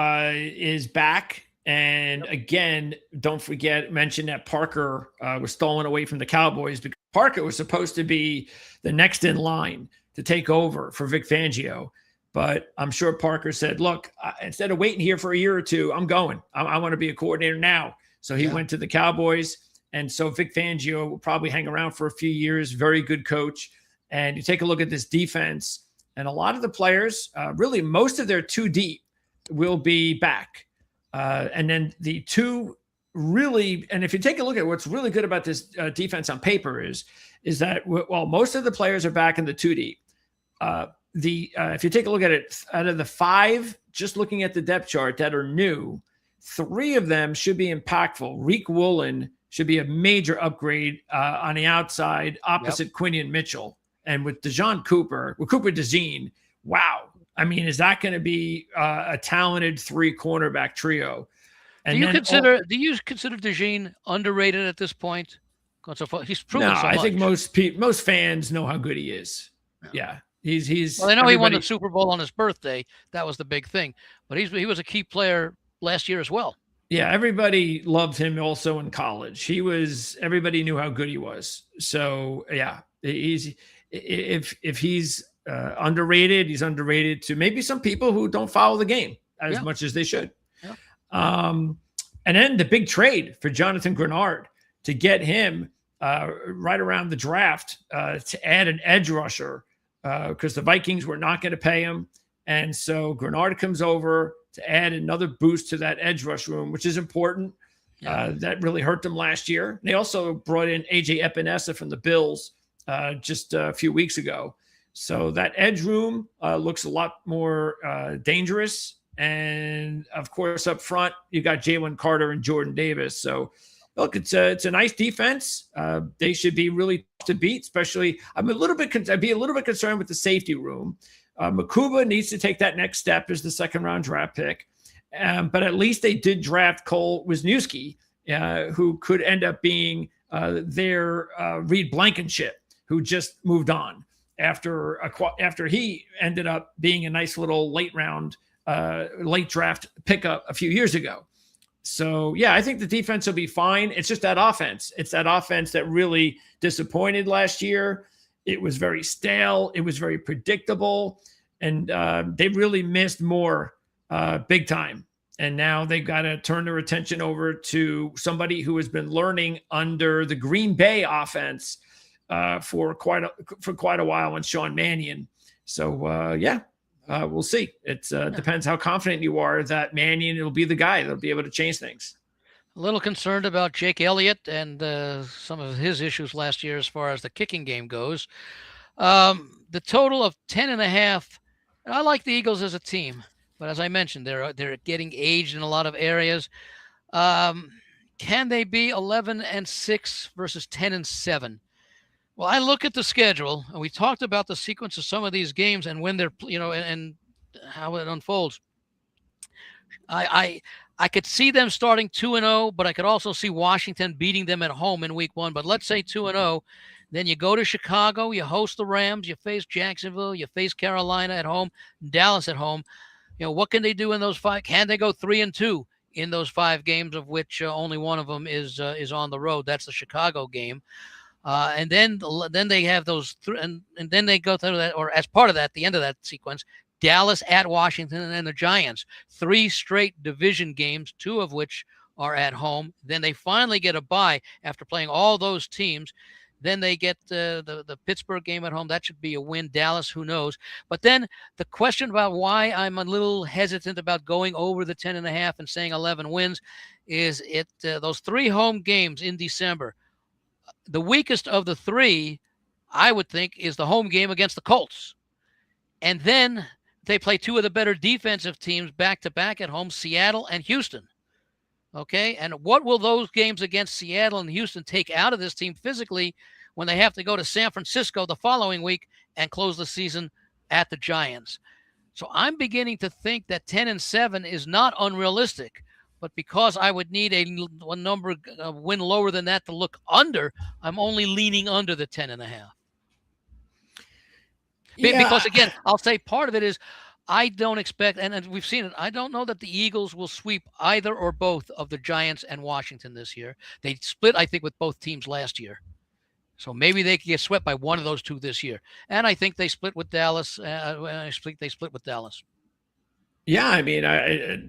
is back. And again, don't mention that Parker was stolen away from the Cowboys, because Parker was supposed to be the next in line to take over for Vic Fangio. But I'm sure Parker said, look, instead of waiting here for a year or two, I'm going. I want to be a coordinator now. So he went to the Cowboys. And so Vic Fangio will probably hang around for a few years. Very good coach. And you take a look at this defense, and a lot of the players, really most of their 2 deep, will be back. And then the 2 really, and if you take a look at what's really good about this defense on paper is that while most of the players are back in the 2 deep, if you take a look at it, out of the 5, just looking at the depth chart that are new, 3 of them should be impactful. Reek Woolen should be a major upgrade on the outside opposite Quinion Mitchell. And with Cooper DeJean, wow. I mean, is that going to be a talented 3 cornerback trio? And
do you consider DeJean underrated at this point? He's proven so much.
I think most fans know how good he is. Yeah. He's
well, I know he won the Super Bowl on his birthday. That was the big thing. But he was a key player last year as well.
Yeah, everybody loved him also in college. Everybody knew how good he was. So yeah, if he's underrated, he's underrated to maybe some people who don't follow the game as much as they should. Yeah. And then the big trade for Jonathan Grenard, to get him right around the draft to add an edge rusher because the Vikings were not going to pay him. And so Grenard comes over to add another boost to that edge rush room, which is important. That really hurt them last year. They also brought in A.J. Epinesa from the Bills just a few weeks ago. So that edge room looks a lot more dangerous. And, of course, up front, you got Jalen Carter and Jordan Davis. So, look, it's a nice defense. They should be really tough to beat, especially I'd be a little bit concerned with the safety room. Makuba needs to take that next step as the second-round draft pick. But at least they did draft Cole Wisniewski, who could end up being their Reed Blankenship, who just moved on after he ended up being a nice little late draft pickup a few years ago. So, yeah, I think the defense will be fine. It's just that offense. It's that offense that really disappointed last year. It was very stale. It was very predictable. And they really missed more big time. And now they've got to turn their attention over to somebody who has been learning under the Green Bay offense for quite a while, and Sean Mannion. So, we'll see. It depends how confident you are that Mannion will be the guy that'll be able to change things.
A little concerned about Jake Elliott and some of his issues last year as far as the kicking game goes. The total of 10.5. I like the Eagles as a team, but as I mentioned, they're getting aged in a lot of areas. Can they be 11-6 versus 10-7? Well, I look at the schedule, and we talked about the sequence of some of these games and when they're, and how it unfolds. I could see them starting 2-0, but I could also see Washington beating them at home in week 1. But let's say 2-0, then you go to Chicago, you host the Rams, you face Jacksonville, you face Carolina at home, Dallas at home. What can they do in those 5? Can they go 3-2 in those 5 games, of which only one of them is on the road? That's the Chicago game. And then they have those and then they go through that, or as part of that, at the end of that sequence, Dallas at Washington and then the Giants. 3 straight division games, 2 of which are at home. Then they finally get a bye after playing all those teams. Then they get the Pittsburgh game at home. That should be a win. Dallas, who knows? But then the question about why I'm a little hesitant about going over the 10.5 and saying 11 wins is those 3 home games in December. The weakest of the 3, I would think, is the home game against the Colts. And then they play 2 of the better defensive teams back-to-back at home, Seattle and Houston. Okay, and what will those games against Seattle and Houston take out of this team physically when they have to go to San Francisco the following week and close the season at the Giants? So I'm beginning to think that 10-7 is not unrealistic. But because I would need a win lower than that to look under, I'm only leaning under the 10.5. Yeah. Because, again, I'll say part of it is I don't expect, and we've seen it, I don't know that the Eagles will sweep either or both of the Giants and Washington this year. They split, I think, with both teams last year. So maybe they could get swept by one of those 2 this year. And I think they split with Dallas. They split with Dallas.
Yeah, I mean,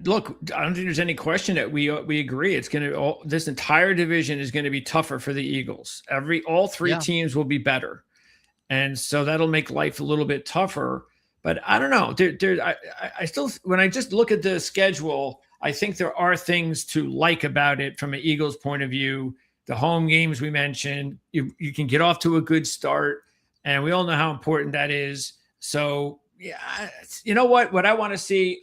look, I don't think there's any question that we agree. It's going to this entire division is going to be tougher for the Eagles. All 3 teams will be better, and so that'll make life a little bit tougher. But I don't know. I still, when I just look at the schedule, I think there are things to like about it from an Eagles point of view. The home games we mentioned, you can get off to a good start, and we all know how important that is. So. Yeah, you know what I want to see?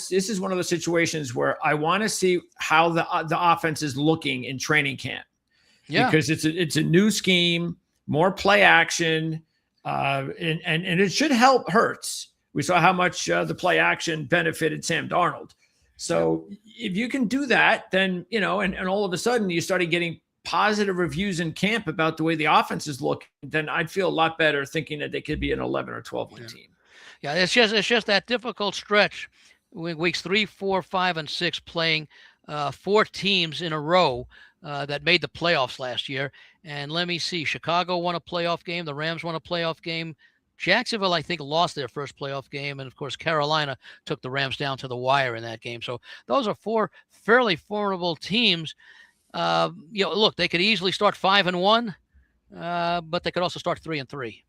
This is one of the situations where I want to see how the offense is looking in training camp. Yeah, because it's a new scheme, more play action, and it should help Hurts. We saw how much the play action benefited Sam Darnold. So if you can do that, then and all of a sudden you started getting positive reviews in camp about the way the offense is looking, then I'd feel a lot better thinking that they could be an 11 or 12 win team.
Yeah, it's just that difficult stretch, weeks 3, 4, 5, and 6, playing 4 teams in a row that made the playoffs last year. And let me see, Chicago won a playoff game, the Rams won a playoff game, Jacksonville, I think, lost their first playoff game, and of course Carolina took the Rams down to the wire in that game. So those are 4 fairly formidable teams. Look, they could easily start 5-1. but they could also start 3-3.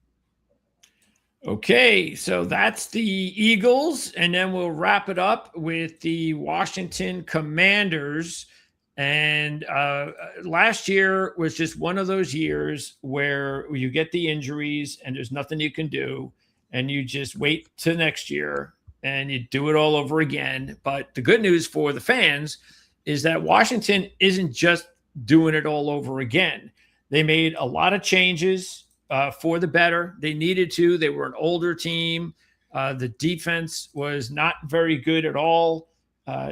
Okay, so that's the Eagles, and then we'll wrap it up with the Washington Commanders. And last year was just one of those years where you get the injuries and there's nothing you can do, and you just wait till next year and you do it all over again. But the good news for the fans is that Washington isn't just doing it all over again. They made a lot of changes for the better. They needed to. They were an older team. The defense was not very good at all.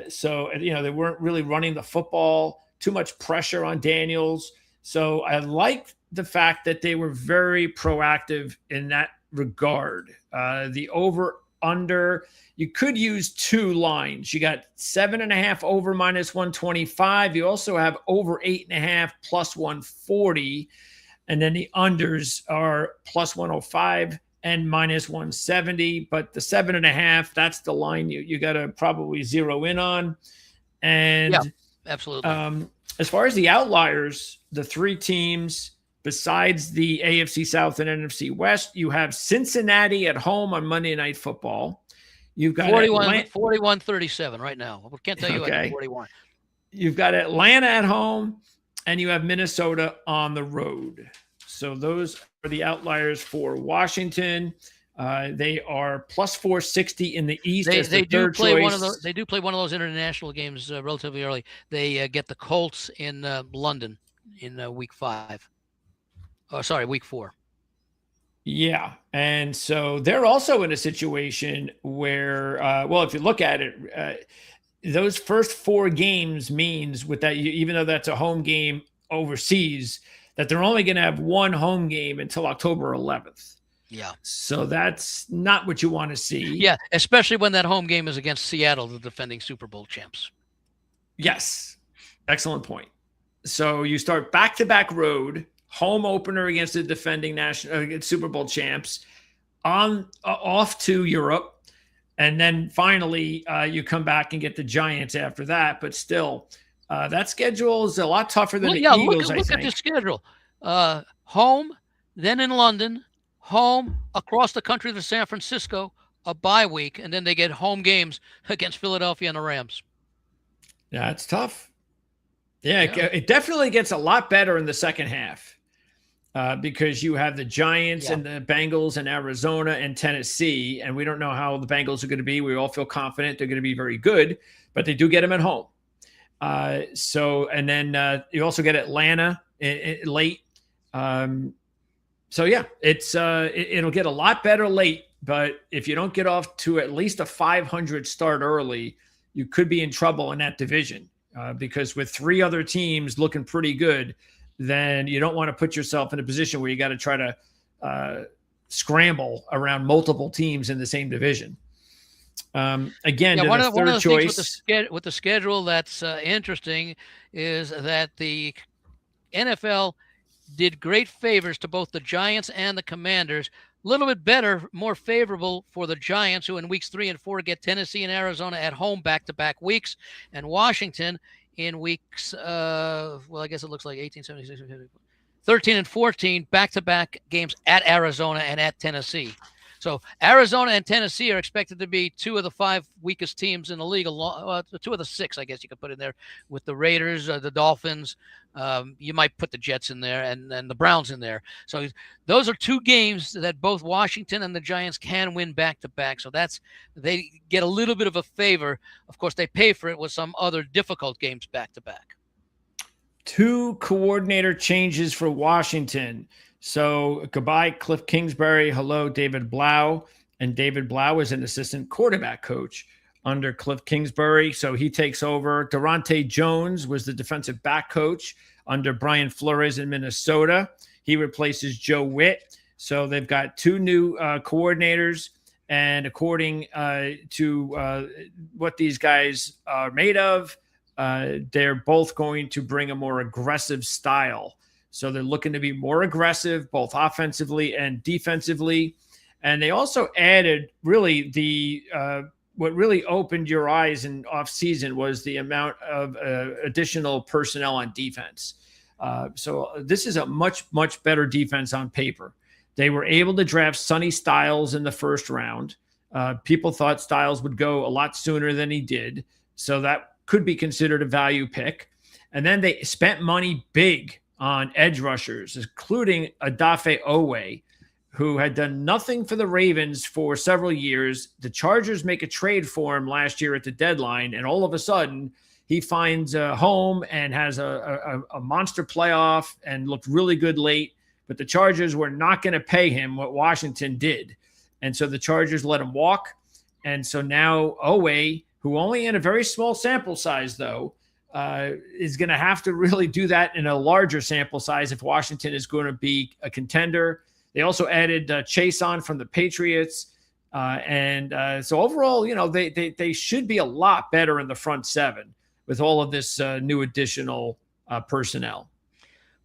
So they weren't really running the football. Too much pressure on Daniels. So I like the fact that they were very proactive in that regard. The over/under, you could use two lines. You got 7.5 over -125. You also have over 8.5 plus 140. And then the unders are plus 105 and minus 170. But the 7.5, that's the line you got to probably zero in on. And
yeah, absolutely.
As far as the outliers, the three teams besides the AFC South and NFC West, you have Cincinnati at home on Monday Night Football. You've got
41-37 right now. I can't tell you
okay.
41.
You've got Atlanta at home, and you have Minnesota on the road. So those are the outliers for Washington. They are plus 460 in the East.
They do play one of those. They do play one of those international games relatively early. They get the Colts in London in week 5. Oh, sorry, week 4.
Yeah, and so they're also in a situation where, if you look at it, those first 4 games means with that, even though that's a home game overseas, that they're only going to have one home game until October 11th.
Yeah.
So that's not what you want to see.
Yeah, especially when that home game is against Seattle, the defending Super Bowl champs.
Yes. Excellent point. So you start back-to-back road, home opener against the defending national Super Bowl champs, off to Europe, and then finally you come back and get the Giants after that. But still, that schedule is a lot tougher than the Eagles, I think.
Look at the schedule. Home, then in London, home across the country to San Francisco, a bye week, and then they get home games against Philadelphia and the Rams.
Yeah, it's tough. Yeah, it definitely gets a lot better in the second half because you have the Giants and the Bengals and Arizona and Tennessee, and we don't know how the Bengals are going to be. We all feel confident they're going to be very good, but they do get them at home. And then you also get Atlanta late. It'll get a lot better late, but if you don't get off to at least a 500 start early, you could be in trouble in that division because with 3 other teams looking pretty good, then you don't want to put yourself in a position where you got to try to scramble around multiple teams in the same division. Again,
one
the
of the
choice
things with the schedule that's interesting is that the NFL did great favors to both the Giants and the Commanders. A little bit better, more favorable for the Giants, who in weeks 3 and 4 get Tennessee and Arizona at home back-to-back weeks, and Washington in weeks, I guess it looks like 18, 17, 13 and 14 back-to-back games at Arizona and at Tennessee. So Arizona and Tennessee are expected to be 2 of the 5 weakest teams in the league, 2 of the 6, I guess you could put in there, with the Raiders, the Dolphins. You might put the Jets in there and the Browns in there. So those are 2 games that both Washington and the Giants can win back-to-back. So they get a little bit of a favor. Of course, they pay for it with some other difficult games back-to-back.
2 coordinator changes for Washington. So goodbye, Cliff Kingsbury. Hello, David Blau. And David Blau is an assistant quarterback coach under Cliff Kingsbury. So he takes over. Durante Jones was the defensive back coach under Brian Flores in Minnesota. He replaces Joe Witt. So they've got 2 new coordinators. And according to what these guys are made of, they're both going to bring a more aggressive style. So they're looking to be more aggressive, both offensively and defensively. And they also added really what really opened your eyes in offseason was the amount of additional personnel on defense. So this is a much, much better defense on paper. They were able to draft Sonny Styles in the first round. People thought Styles would go a lot sooner than he did. So that could be considered a value pick. And then they spent money big on edge rushers, including Odafe Owe, who had done nothing for the Ravens for several years. The Chargers make a trade for him last year at the deadline, and all of a sudden he finds a home and has a monster playoff and looked really good late. But the Chargers were not going to pay him what Washington did. And so the Chargers let him walk. And so now Owe, who only in a very small sample size, though, is going to have to really do that in a larger sample size if Washington is going to be a contender. They also added Chase on from the Patriots. So overall, they should be a lot better in the front seven with all of this new additional personnel.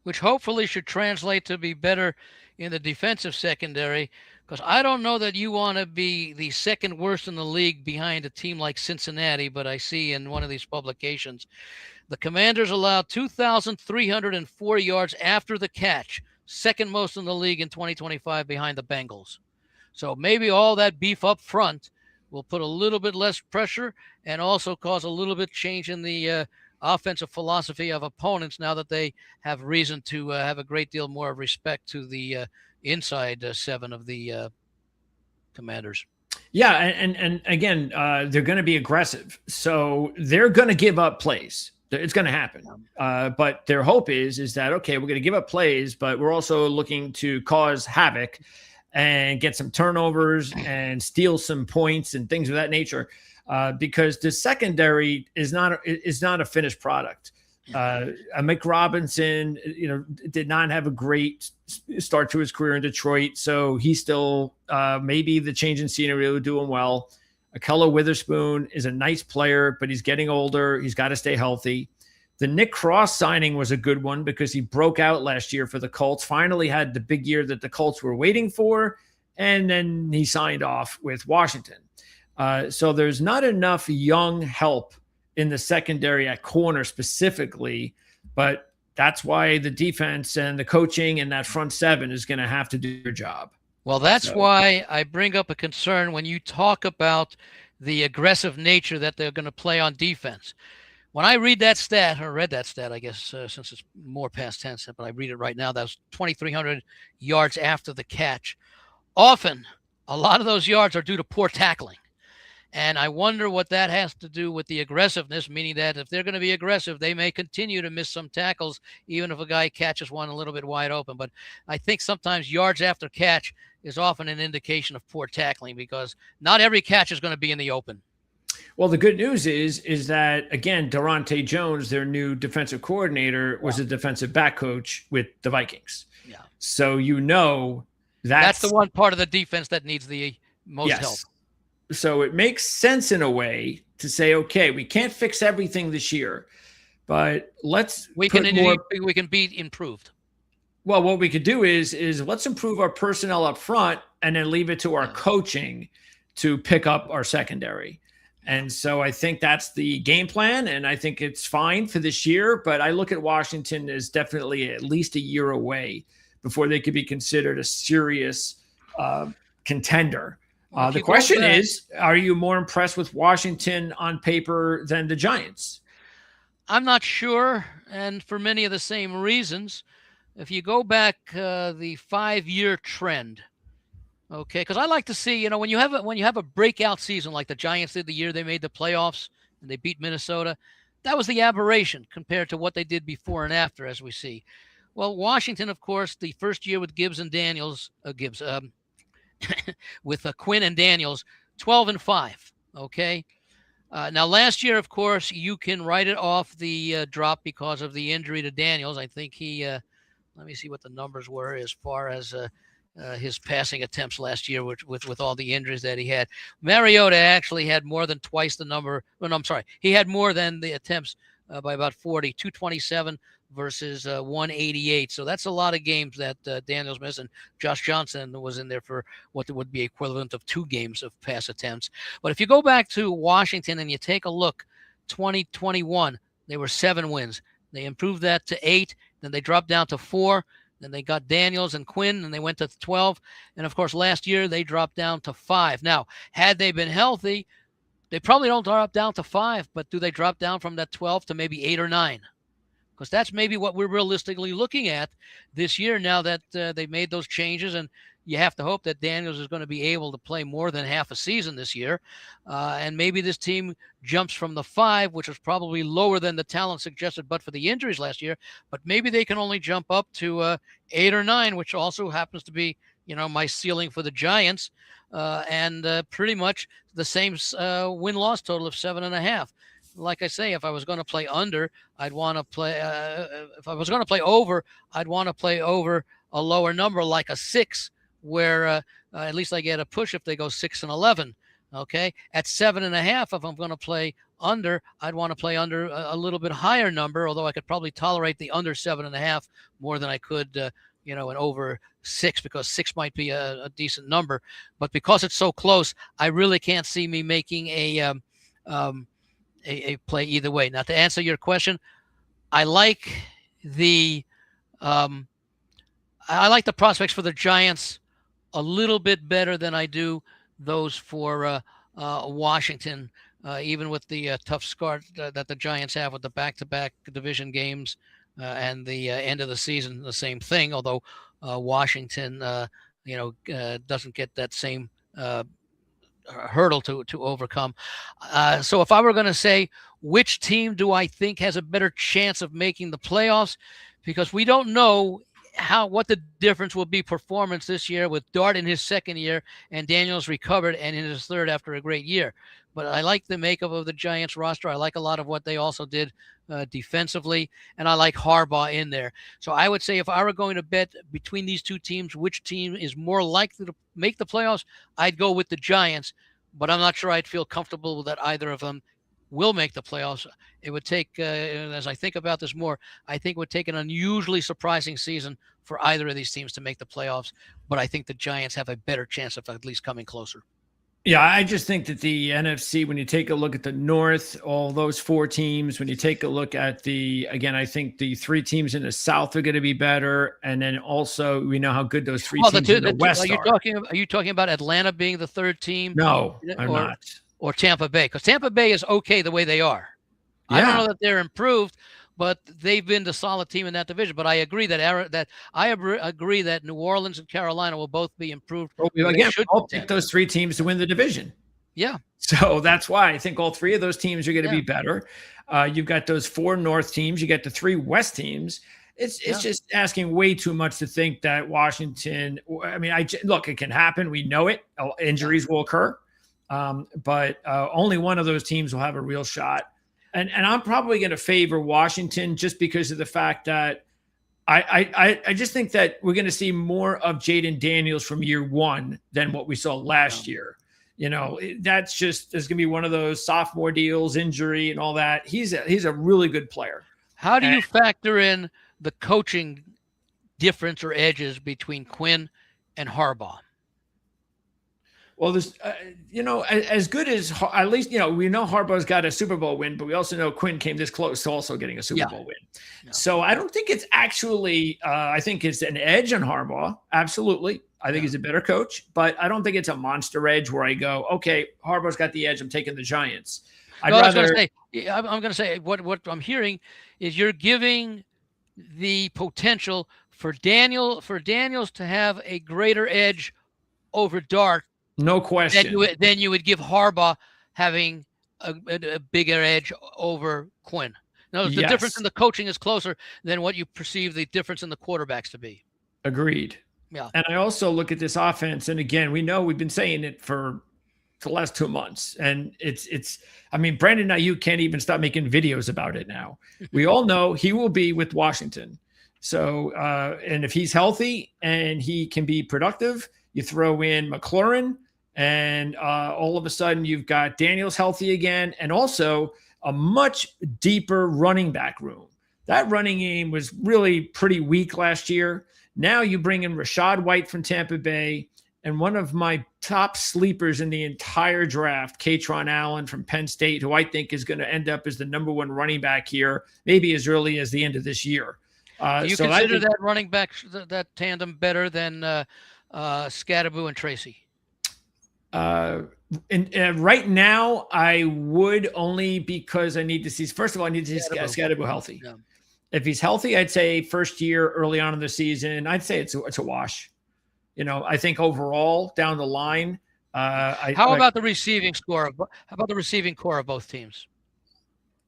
Which hopefully should translate to be better in the defensive secondary, because I don't know that you want to be the second worst in the league behind a team like Cincinnati, but I see in one of these publications, the Commanders allowed 2,304 yards after the catch, second most in the league in 2025 behind the Bengals. So maybe all that beef up front will put a little bit less pressure and also cause a little bit change in the offensive philosophy of opponents now that they have reason to have a great deal more of respect to the inside seven of the Commanders.
Yeah, and again, they're going to be aggressive. So they're going to give up plays. It's going to happen. But their hope is that, okay, we're going to give up plays, but we're also looking to cause havoc and get some turnovers and steal some points and things of that nature. Because the secondary is not a finished product. Mick Robinson, did not have a great start to his career in Detroit, so he's still maybe the change in scenery will do him well. Ahkello Witherspoon is a nice player, but he's getting older. He's got to stay healthy. The Nick Cross signing was a good one because he broke out last year for the Colts, finally had the big year that the Colts were waiting for, and then he signed off with Washington. So there's not enough young help in the secondary at corner specifically, but that's why the defense and the coaching and that front seven is going to have to do their job.
Well, that's why I bring up a concern when you talk about the aggressive nature that they're going to play on defense. When I read that stat, or read that stat, I guess, since it's more past tense, but I read it right now, that was 2,300 yards after the catch. Often, a lot of those yards are due to poor tackling. And I wonder what that has to do with the aggressiveness, meaning that if they're going to be aggressive, they may continue to miss some tackles, even if a guy catches one a little bit wide open. But I think sometimes yards after catch is often an indication of poor tackling because not every catch is going to be in the open.
Well, the good news is that, again, Durante Jones, their new defensive coordinator, was a defensive back coach with the Vikings. Yeah. So that's
the one part of the defense that needs the most help.
So it makes sense in a way to say, okay, we can't fix everything this year, but we can be improved. Well, what we could do is let's improve our personnel up front and then leave it to our coaching to pick up our secondary. And so I think that's the game plan, and I think it's fine for this year, but I look at Washington as definitely at least a year away before they could be considered a serious contender. The question is, are you more impressed with Washington on paper than the Giants?
I'm not sure, and for many of the same reasons. If you go back the 5-year trend, okay, because I like to see, when you have a breakout season like the Giants did the year they made the playoffs and they beat Minnesota, that was the aberration compared to what they did before and after, as we see. Well, Washington, of course, the first year with Gibbs and Daniels, with Quinn and Daniels, 12-5. Okay. Now, last year, of course, you can write it off the drop because of the injury to Daniels. I think he, let me see what the numbers were as far as his passing attempts last year with all the injuries that he had. Mariota actually had more than twice the number. Well, no, I'm sorry. He had more than the attempts by about 40, 227 versus 188. So that's a lot of games that Daniels missed, and Josh Johnson was in there for what would be equivalent of 2 games of pass attempts. But if you go back to Washington and you take a look, 2021, they were 7 wins. They improved that to 8. Then they dropped down to 4. Then they got Daniels and Quinn, and they went to 12. And, of course, last year they dropped down to 5. Now, had they been healthy, they probably don't drop down to 5, but do they drop down from that 12 to maybe 8 or 9? Because that's maybe what we're realistically looking at this year now that they've made those changes. And you have to hope that Daniels is going to be able to play more than half a season this year. And maybe this team jumps from the 5, which was probably lower than the talent suggested, but for the injuries last year. But maybe they can only jump up to 8 or 9, which also happens to be, my ceiling for the Giants. And pretty much the same win-loss total of 7.5. Like I say, if I was going to play under, I'd want to play. If I was going to play over, I'd want to play over a lower number like a 6, where at least I get a push if they go 6-11. Okay, at 7.5, if I'm going to play under, I'd want to play under a little bit higher number. Although I could probably tolerate the under 7.5 more than I could, an over 6, because 6 might be a decent number. But because it's so close, I really can't see me making a play either way. Now, to answer your question, I like the prospects for the Giants a little bit better than I do those for Washington, even with the tough start that the Giants have with the back-to-back division games and the end of the season, the same thing. Although Washington, doesn't get that same hurdle to overcome. So if I were going to say which team do I think has a better chance of making the playoffs, because we don't know what the difference will be performance this year with Dart in his second year and Daniels recovered and in his third after a great year. But I like the makeup of the Giants roster. I like a lot of what they also did defensively, and I like Harbaugh in there. So I would say if I were going to bet between these two teams, which team is more likely to make the playoffs, I'd go with the Giants, but I'm not sure I'd feel comfortable that either of them will make the playoffs. It would take, as I think about this more, I think it would take an unusually surprising season for either of these teams to make the playoffs, but I think the Giants have a better chance of at least coming closer.
Yeah, I just think that the NFC, when you take a look at the North, all those 4 teams, when you take a look at I think the 3 teams in the South are going to be better. And then also we know how good those 3 teams in the West are.
Are you talking about Atlanta being the 3rd team?
No, I'm not.
Or Tampa Bay, because Tampa Bay is okay the way they are. Yeah. I don't know that they're improved, but they've been the solid team in that division. But I agree that New Orleans and Carolina will both be improved.
Well, again, I'll pick those 3 teams to win the division.
Yeah.
So that's why I think all 3 of those teams are going to be better. You've got those 4 North teams. You got the 3 West teams. It's just asking way too much to think that Washington. I mean, look, it can happen. We know it. Injuries will occur. But only one of those teams will have a real shot. And I'm probably going to favor Washington just because of the fact that I just think that we're going to see more of Jaden Daniels from year 1 than what we saw last year. That's just, there's going to be one of those sophomore deals, injury and all that. He's a really good player.
How do you factor in the coaching difference or edges between Quinn and Harbaugh?
Well, there's, as good as, at least, we know Harbaugh's got a Super Bowl win, but we also know Quinn came this close to also getting a Super Bowl win. Yeah. So I don't think it's actually, I think it's an edge on Harbaugh. Absolutely. I think he's a better coach, but I don't think it's a monster edge where I go, okay, Harbaugh's got the edge. I'm taking the Giants. I'm going
to say what I'm hearing is you're giving the potential for Daniels to have a greater edge over Dart.
No question.
Then you would give Harbaugh having a bigger edge over Quinn. No, the difference in the coaching is closer than what you perceive the difference in the quarterbacks to be.
Agreed.
Yeah.
And I also look at this offense, and again, we know we've been saying it for the last 2 months, and I mean, Brandon Ayuk can't even stop making videos about it now. We all know he will be with Washington. So, and if he's healthy and he can be productive, you throw in McLaurin, and all of a sudden you've got Daniels healthy again, and also a much deeper running back room. That running game was really pretty weak last year. Now you bring in Rachaad White from Tampa Bay, and one of my top sleepers in the entire draft, Katron Allen from Penn State, who I think is going to end up as the number 1 running back here, maybe as early as the end of this year.
Do you consider that running back, that tandem, better than Scadaboo and Tracy?
Right now, I would, only because I need to see. First of all, I need to see Scadaboo healthy. Yeah. If he's healthy, I'd say first year, early on in the season, I'd say it's a wash. I think overall down the line.
How about the receiving score? How about the receiving core of both teams?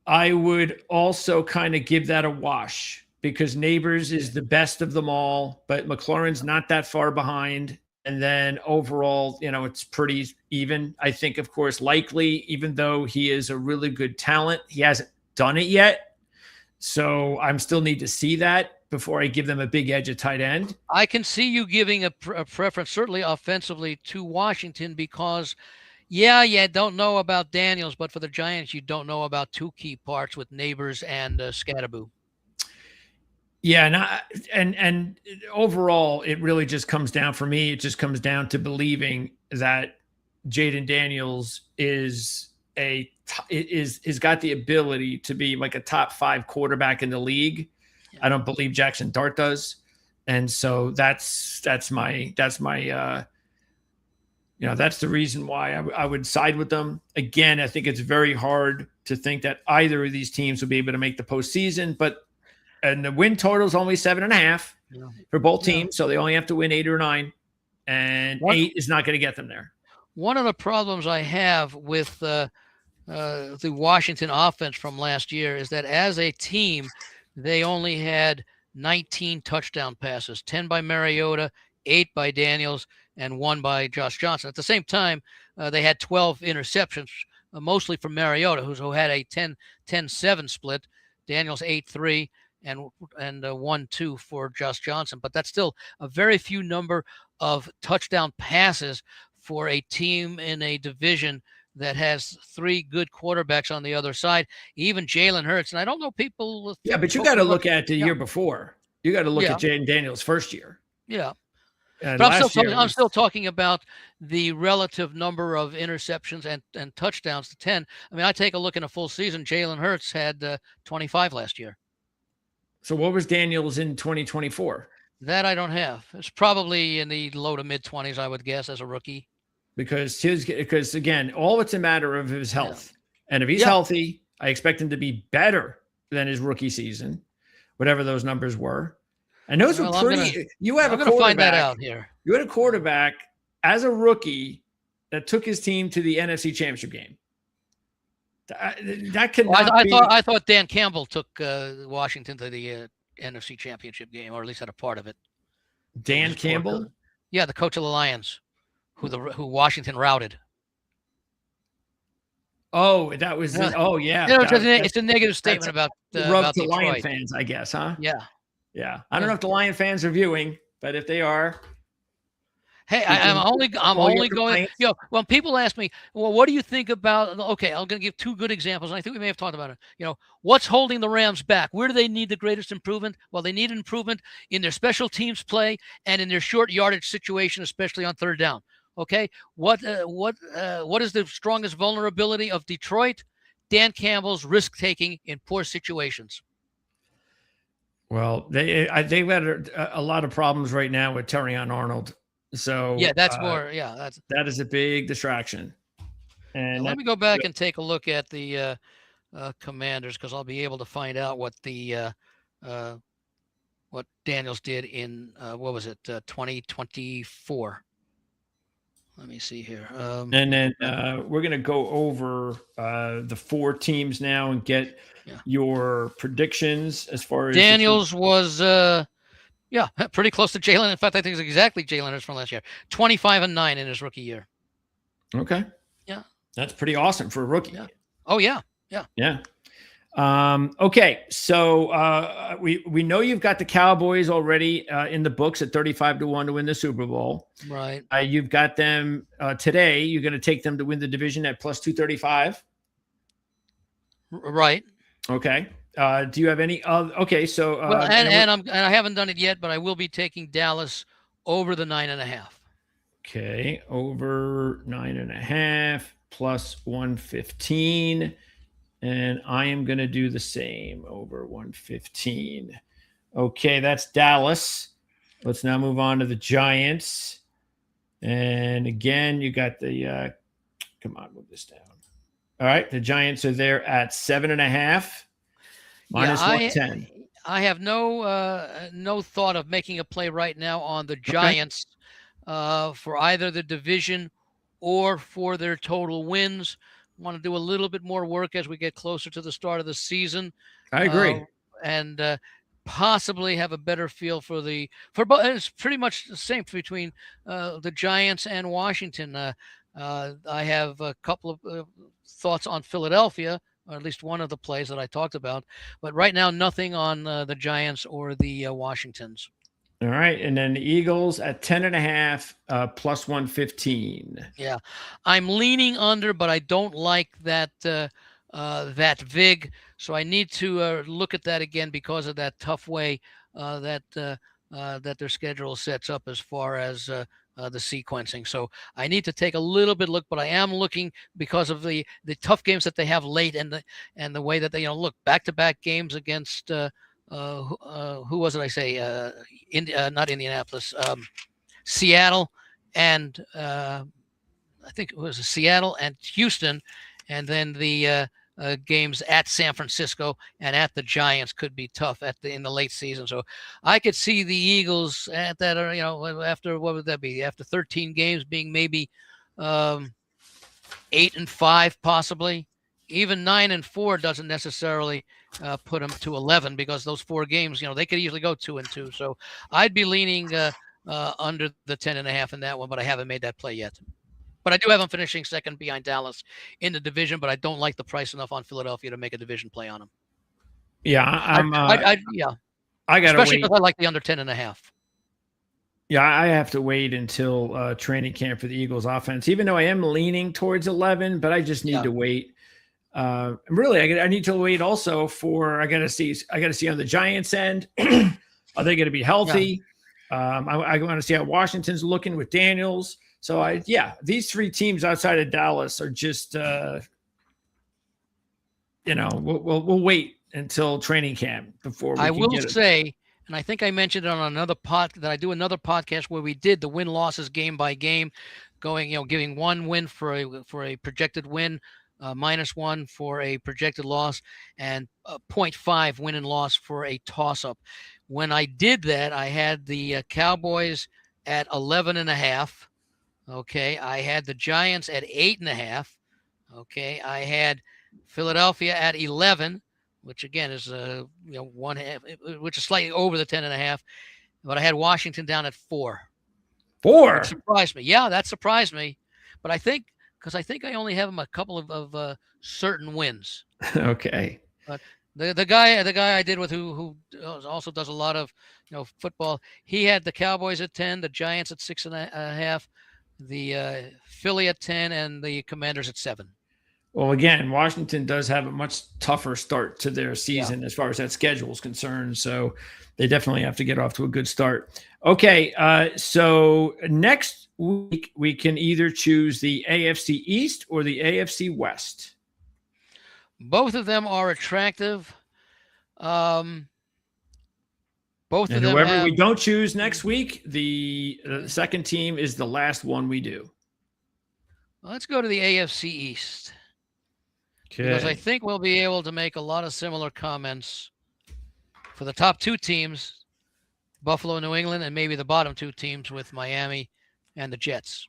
I would also kind of give that a wash, because Neighbors is the best of them all, but McLaurin's not that far behind. And then overall, it's pretty even. I think, of course, Likely, even though he is a really good talent, he hasn't done it yet. So I still need to see that before I give them a big edge at tight end.
I can see you giving a preference, certainly offensively, to Washington, because, you don't know about Daniels, but for the Giants, you don't know about 2 key parts with Neighbors and Scadaboo.
Yeah, and overall, it really just comes down, for me, it just comes down to believing that Jaden Daniels is got the ability to be like a top 5 quarterback in the league. Yeah. I don't believe Jackson Dart does, and so that's the reason why I would side with them. Again, I think it's very hard to think that either of these teams will be able to make the postseason, and the win total is only 7.5 for both teams. So they only have to win 8 or 9, and 8 is not going to get them there.
One of the problems I have with the Washington offense from last year is that as a team, they only had 19 touchdown passes, 10 by Mariota, 8 by Daniels, and 1 by Josh Johnson. At the same time, they had 12 interceptions, mostly from Mariota, who had a 10-7 split. Daniels 8-3. And 1-2 for Josh Johnson, but that's still a very few number of touchdown passes for a team in a division that has 3 good quarterbacks on the other side. Even Jalen Hurts, and I don't know people.
Yeah, but you got to look at the year before. You got to look at Jaden Daniels' first year.
Yeah, but I'm still talking about the relative number of interceptions and touchdowns to 10. I mean, I take a look in a full season. Jalen Hurts had 25 last year.
So what was Daniels in 2024?
That I don't have. It's probably in the low to mid 20s, I would guess, as a rookie.
Because again, all it's a matter of his health. Yeah. And if he's healthy, I expect him to be better than his rookie season, whatever those numbers were. And those were pretty. I'm going to find that out here. You had a quarterback as a rookie that took his team to the NFC Championship game. That could not be.
I thought Dan Campbell took Washington to the NFC Championship game, or at least had a part of it.
Dan Campbell?
Yeah, the coach of the Lions, who Washington routed.
Oh, that was. Oh, yeah.
It's a negative statement about
the Lion fans, I guess, huh?
Yeah.
Yeah. I don't know if the Lion fans are viewing, but if they are.
Hey, I'm only going. When people ask me, well, what do you think about? Okay, I'm going to give 2 good examples, and I think we may have talked about it. What's holding the Rams back? Where do they need the greatest improvement? Well, they need improvement in their special teams play and in their short yardage situation, especially on 3rd down. Okay, what is the strongest vulnerability of Detroit? Dan Campbell's risk taking in poor situations.
Well, they've had a lot of problems right now with Terrion Arnold. So
that's more. Yeah,
that is a big distraction. And
let me go back and take a look at the Commanders, because I'll be able to find out what what Daniels did in 2024. Let me see here.
And then we're going to go over the 4 teams now and get your predictions as far as
Daniels was. Yeah, pretty close to Jalen. In fact, I think it's exactly Jalen Hurts from last year. 25-9 in his rookie year.
Okay.
Yeah.
That's pretty awesome for a rookie.
Yeah. Oh, yeah. Yeah.
Yeah. Okay. So we know you've got the Cowboys already in the books at 35-1 to win the Super Bowl.
Right.
You've got them today. You're going to take them to win the division at plus 235.
Right.
Okay. Do you have any other? Okay, so
and I haven't done it yet, but I will be taking Dallas over the 9.5.
Okay, over 9.5 plus 115. And I am going to do the same, over 115. Okay, that's Dallas. Let's now move on to the Giants. And again, you got the, come on, move this down. All right, the Giants are there at 7.5, minus 110.
I have no thought of making a play right now on the Giants for either the division or for their total wins. Want to do a little bit more work as we get closer to the start of the season.
I agree.
And possibly have a better feel for both. It's pretty much the same between the Giants and Washington. I have a couple of thoughts on Philadelphia, or at least one of the plays that I talked about. But right now, nothing on the Giants or the Washingtons.
All right. And then the Eagles at 10.5, plus 115.
Yeah. I'm leaning under, but I don't like that that VIG. So I need to look at that again because of that tough way that their schedule sets up as far as the sequencing. So I need to take a little bit look, but I am looking because of the tough games that they have late and the way that they look back-to-back games against who was it? I say not Indianapolis, Seattle, and I think it was Seattle and Houston, and then the games at San Francisco and at the Giants could be tough in the late season. So I could see the Eagles at that, after, what would that be? After 13 games being maybe 8-5, possibly. Even 9-4 doesn't necessarily put them to 11 because those 4 games, they could easily go 2-2. So I'd be leaning under the 10.5 in that one, but I haven't made that play yet. But I do have them finishing second behind Dallas in the division, but I don't like the price enough on Philadelphia to make a division play on them.
Yeah,
I got to especially because I like the under 10.5.
Yeah, I have to wait until training camp for the Eagles offense, even though I am leaning towards 11, but I just need to wait. Really, I need to wait also for, I got to see on the Giants end, are they going to be healthy? Yeah. I want to see how Washington's looking with Daniels. So these 3 teams outside of Dallas are just, we'll wait until training camp before we
I will say, and I think I mentioned it on another that I do another podcast where we did the win losses game by game, going, giving 1 win for a projected win, -1 for a projected loss, and 0.5 win and loss for a toss up. When I did that, I had the Cowboys at 11.5. Okay, I had the Giants at 8.5. Okay, I had Philadelphia at 11, which again is 1/2, which is slightly over the 10.5. But I had Washington down at 4.
4.
That surprised me. Yeah, that surprised me. But I think I only have them a couple of certain wins.
Okay.
But the guy I did with who also does a lot of football, he had the Cowboys at 10, the Giants at 6.5. The Philly at 10, and the Commanders at 7.
Well, again, Washington does have a much tougher start to their season as far as that schedule is concerned. So they definitely have to get off to a good start. Okay, so next week we can either choose the AFC East or the AFC West.
Both of them are attractive. Both of them.
Whoever we don't choose next week, the second team is the last one we do.
Well, let's go to the AFC East. Okay. Because I think we'll be able to make a lot of similar comments for the top 2 teams, Buffalo, New England, and maybe the bottom 2 teams with Miami and the Jets.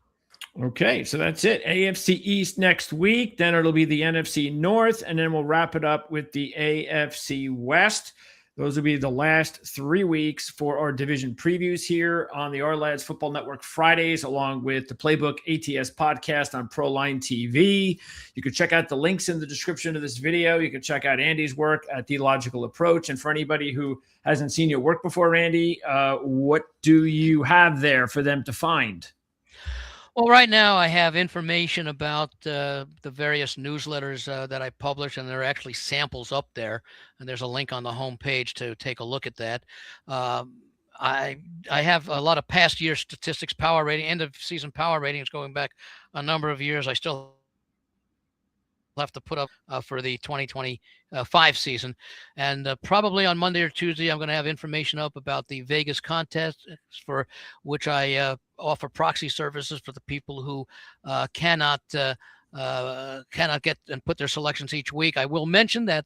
Okay, so that's it. AFC East next week. Then it'll be the NFC North, and then we'll wrap it up with the AFC West. Those will be the last 3 weeks for our division previews here on the Our Lads Football Network Fridays, along with the Playbook ATS podcast on ProLine TV. You can check out the links in the description of this video. You can check out Andy's work at The Logical Approach. And for anybody who hasn't seen your work before, Andy, what do you have there for them to find?
Well, right now I have information about the various newsletters that I publish, and there are actually samples up there, and there's a link on the homepage to take a look at that. I have a lot of past year statistics, power rating, end of season power ratings going back a number of years. I still have to put up for the 2025 season. And probably on Monday or Tuesday, I'm going to have information up about the Vegas contest, for which I offer proxy services for the people who cannot get and put their selections each week. I will mention that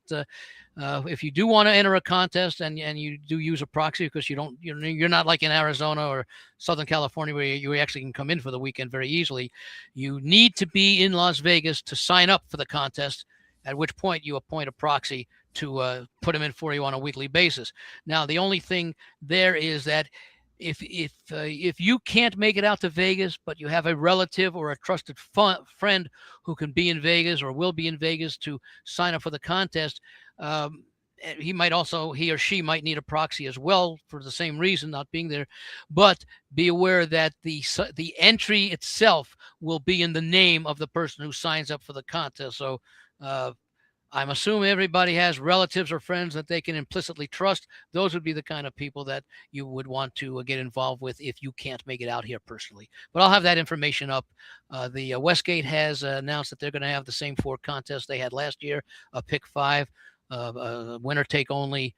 if you do want to enter a contest and you do use a proxy, because you're not like in Arizona or Southern California where you actually can come in for the weekend very easily. You need to be in Las Vegas to sign up for the contest, at which point you appoint a proxy to put them in for you on a weekly basis. Now, the only thing there is that if you can't make it out to Vegas, but you have a relative or a trusted friend who can be in Vegas or will be in Vegas to sign up for the contest, he or she might need a proxy as well for the same reason, not being there. But be aware that the entry itself will be in the name of the person who signs up for the contest. So I'm assuming everybody has relatives or friends that they can implicitly trust. Those would be the kind of people that you would want to get involved with if you can't make it out here personally. But I'll have that information up. The Westgate has announced that they're going to have the same 4 contests they had last year, a pick 5, a winner take only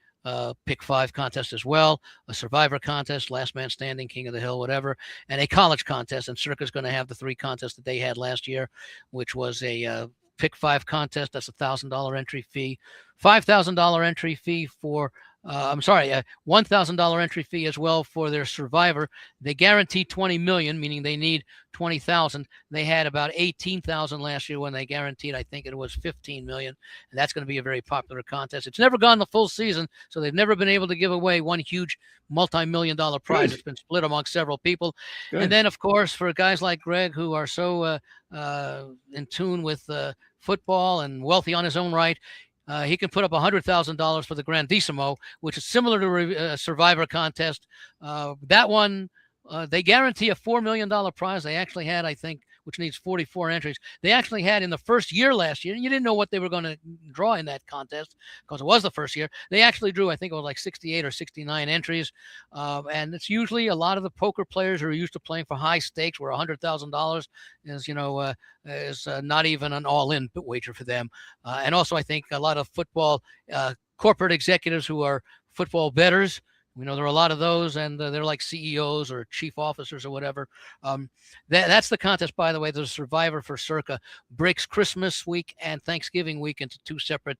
pick 5 contest as well, a survivor contest, last man standing, king of the hill, whatever, and a college contest. And Circa's going to have the 3 contests that they had last year, which was a pick 5 contest. That's $1,000 entry fee, $5,000 entry fee for $1,000 entry fee as well for their survivor. They guarantee 20 million, meaning they need 20,000. They had about 18,000 last year when they guaranteed, I think it was 15 million. And that's going to be a very popular contest. It's never gone the full season, so they've never been able to give away one huge multi-million-dollar prize. Good. It's been split among several people. Good. And then, of course, for guys like Greg who are so in tune with football and wealthy on his own right, he can put up $100,000 for the Grandissimo, which is similar to a Survivor contest. That one, they guarantee a $4 million prize. They actually had, I think, which needs 44 entries. They actually had in the first year last year, and you didn't know what they were going to draw in that contest because it was the first year. They actually drew, I think it was like 68 or 69 entries. And it's usually a lot of the poker players who are used to playing for high stakes where $100,000 is not even an all-in wager for them. And also, I think a lot of football corporate executives who are football bettors. We know there are a lot of those, and they're like CEOs or chief officers or whatever. That's the contest, by the way. The Survivor for Circa breaks Christmas week and Thanksgiving week into 2 separate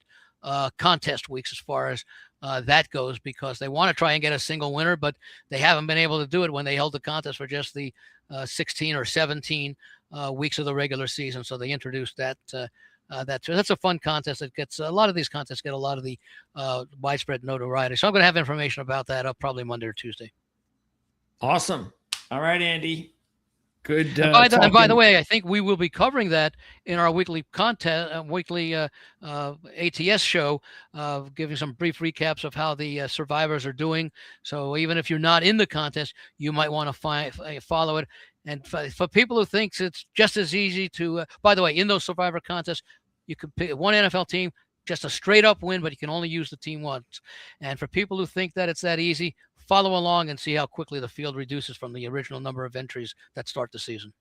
contest weeks as far as that goes, because they want to try and get a single winner, but they haven't been able to do it when they held the contest for just the 16 or 17 weeks of the regular season. So they introduced that. That's a fun contest. It gets a lot of these contests get a lot of the widespread notoriety. So I'm going to have information about that up probably Monday or Tuesday.
Awesome. All right, Andy. Good.
And by the way, I think we will be covering that in our weekly ATS show, giving some brief recaps of how the survivors are doing. So even if you're not in the contest, you might want to follow it. And for people who think it's just as easy to, by the way, in those survivor contests, you can pick one NFL team, just a straight up win, but you can only use the team once. And for people who think that it's that easy, follow along and see how quickly the field reduces from the original number of entries that start the season.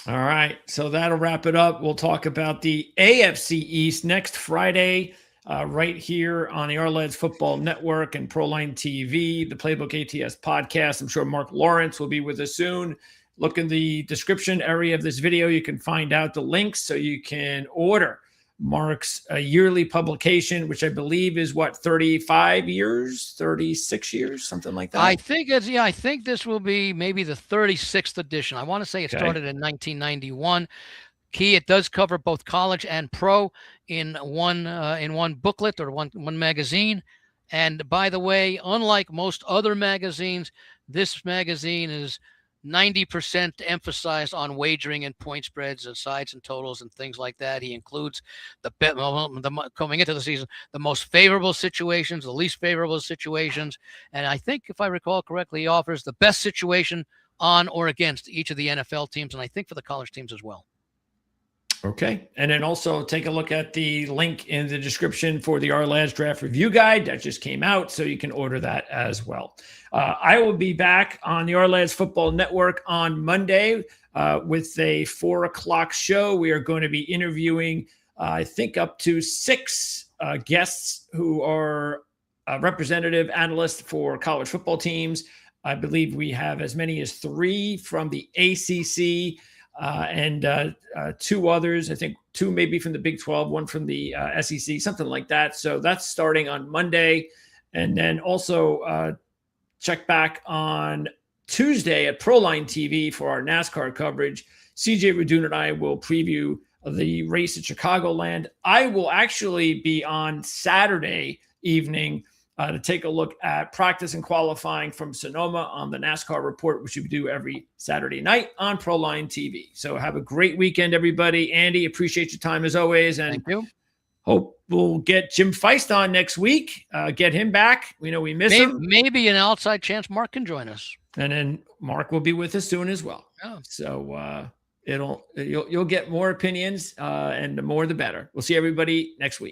All right. So that'll wrap it up. We'll talk about the AFC East next Friday, right here on the Arledge Football Network and Proline TV, the Playbook ATS podcast. I'm sure Mark Lawrence will be with us soon. Look in the description area of this video. You can find out the links so you can order Mark's yearly publication, which I believe is 35 years, 36 years, something like that.
I think this will be maybe the 36th edition. I want to say it started in 1991. Key, it does cover both college and pro in one booklet or one magazine. And by the way, unlike most other magazines, this magazine is 90% emphasized on wagering and point spreads and sides and totals and things like that. He includes coming into the season, the most favorable situations, the least favorable situations. And I think if I recall correctly, he offers the best situation on or against each of the NFL teams. And I think for the college teams as well.
Okay. And then also take a look at the link in the description for the Our Lads Draft Review Guide that just came out, so you can order that as well. I will be back on the Our Lads Football Network on Monday with a 4:00 show. We are going to be interviewing, I think, up to 6 guests who are representative analysts for college football teams. I believe we have as many as 3 from the ACC. And 2 others, I think 2 maybe from the Big 12, 1 from the SEC, something like that. So that's starting on Monday. And then also check back on Tuesday at Proline TV for our NASCAR coverage. CJ Radun and I will preview the race at Chicagoland. I will actually be on Saturday evening to take a look at practice and qualifying from Sonoma on the NASCAR Report, which we do every Saturday night on Proline TV. So have a great weekend, everybody. Andy, appreciate your time as always. And
Thank you.
Hope we'll get Jim Feist on next week, get him back. We know we miss him.
Maybe an outside chance Mark can join us.
And then Mark will be with us soon as well.
Oh.
So you'll get more opinions, and the more the better. We'll see everybody next week.